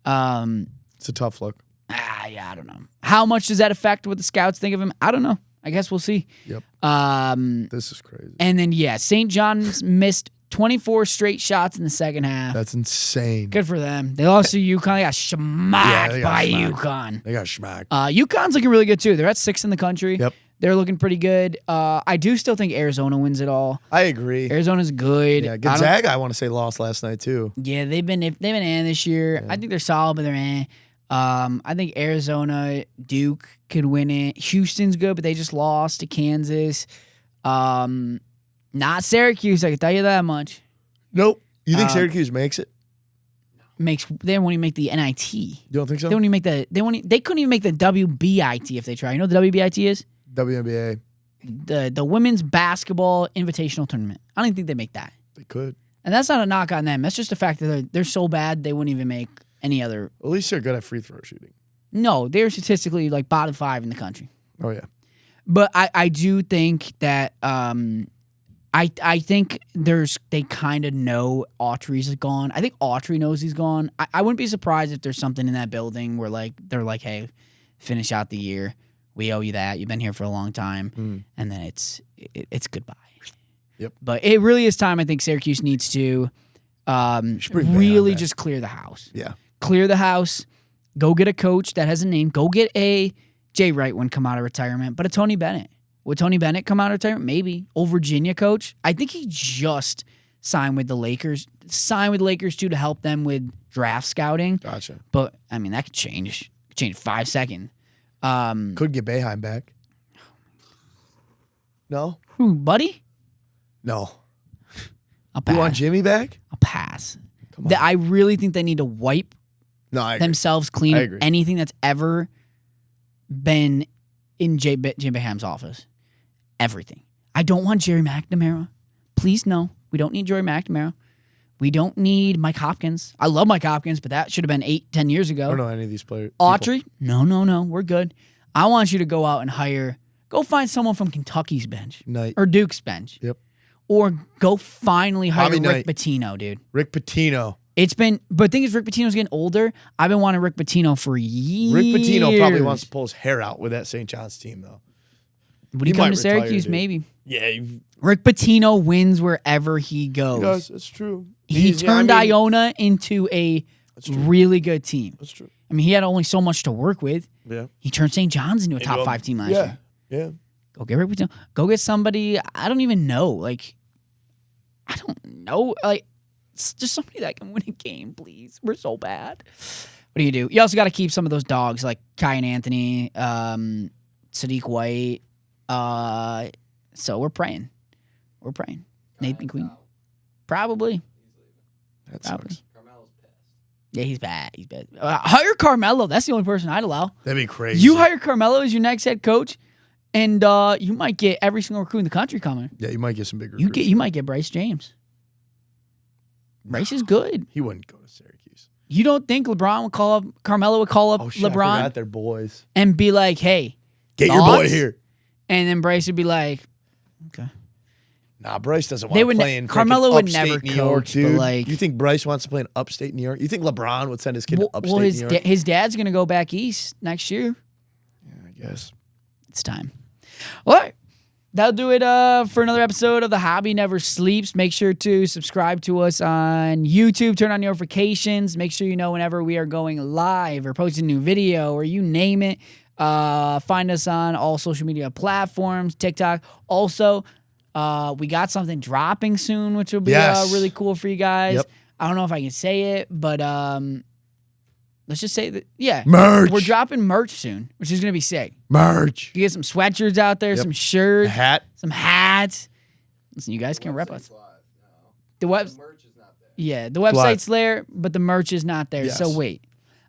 It's a tough look. Yeah, I don't know. How much does that affect what the scouts think of him? I don't know. I guess we'll see. Yep. This is crazy. And then, St. John's missed 24 straight shots in the second half. That's insane. Good for them. They lost to UConn. They got smacked by UConn. They got smacked. UConn's looking really good, too. They're at 6th in the country. Yep. They're looking pretty good. I do still think Arizona wins it all. I agree. Arizona's good. Yeah, Gonzaga, I want to say, lost last night, too. Yeah, they've been this year. Yeah. I think they're solid, but they're I think Arizona, Duke could win it. Houston's good, but they just lost to Kansas. Not Syracuse, I can tell you that much. Nope. You think Syracuse makes it? They won't even make the NIT. You don't think so? They won't even make they couldn't even make the WBIT if they try. You know what the WBIT is? WNBA. The Women's Basketball Invitational Tournament. I don't even think they make that. They could. And that's not a knock on them. That's just the fact that they're so bad they wouldn't even make any other. At least they're good at free throw shooting. No, they're statistically like bottom 5 in the country. Oh, yeah. But I do think that I think they kind of know Autry's gone. I think Autry knows he's gone. I wouldn't be surprised if there's something in that building where they're like, hey, finish out the year. We owe you that. You've been here for a long time. And then it's goodbye. Yep. But it really is time. I think Syracuse needs to really just clear the house. Yeah. Clear the house. Go get a coach that has a name. Go get a Jay Wright when come out of retirement, but a Tony Bennett. Would Tony Bennett come out of retirement? Maybe. Old Virginia coach. I think he just signed with the Lakers. Signed with the Lakers, too, to help them with draft scouting. Gotcha. But, I mean, that could change. Change 5 seconds. Could get Boeheim back. No? Who, Buddy? No. I'll pass. You want Jimmy back? I'll pass. Come on. I really think they need to wipe themselves clean of anything that's ever been in Jim Boeheim's office. Everything. I don't want Jerry McNamara. Please, no. We don't need Jerry McNamara. We don't need Mike Hopkins. I love Mike Hopkins, but that should have been 8-10 years ago. I don't know any of these players. Autry? No. We're good. I want you to go out and go find someone from Kentucky's bench. Knight. Or Duke's bench. Yep. Or go finally hire Bobby Rick Knight. Pitino, dude. Rick Pitino. But the thing is, Rick Pitino's getting older. I've been wanting Rick Pitino for years. Rick Pitino probably wants to pull his hair out with that St. John's team, though. Would he come to Syracuse? Maybe. Yeah. Rick Pitino wins wherever he goes. He does. It's true. He turned Iona into a really good team. That's true. I mean, he had only so much to work with. Yeah. He turned St. John's into a top 5 team last year. Yeah. Go get Rick Pitino. Go get somebody. I don't even know. I don't know. Just somebody that can win a game, please. We're so bad. What do? You also got to keep some of those dogs like Kai and Anthony, Sadiq White. So we're praying. Nathan Queen. Probably. That sucks. Carmelo's pissed. Yeah, he's bad. Hire Carmelo. That's the only person I'd allow. That'd be crazy. You hire Carmelo as your next head coach, and you might get every single recruit in the country coming. Yeah, you might get some big recruits. You might get Bryce James. Bryce is good. He wouldn't go to Syracuse. You don't think Carmelo would call up LeBron? I forgot they're boys. And be like, hey, get your boy here. And then Bryce would be like, okay. Nah, Bryce doesn't want to play in Carmelo would upstate never New York, coach, dude. but You think Bryce wants to play in upstate New York? You think LeBron would send his kid to upstate New York? His dad's going to go back east next year. Yeah, I guess. It's time. All right. That'll do it for another episode of The Hobby Never Sleeps. Make sure to subscribe to us on YouTube. Turn on notifications. Make sure you know whenever we are going live or posting a new video or you name it. Find us on all social media platforms, TikTok. Also, we got something dropping soon, which will be really cool for you guys. Yep. I don't know if I can say it, but let's just say that, merch. We're dropping merch soon, which is going to be sick. Merch. You get some sweatshirts out there, some shirts, some hats. Listen, you guys can rep us. The merch is not there. Yeah, the website's there, but the merch is not there. Yes. So wait.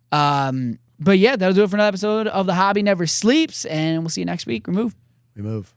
But yeah, that'll do it for another episode of The Hobby Never Sleeps, and we'll see you next week. We move.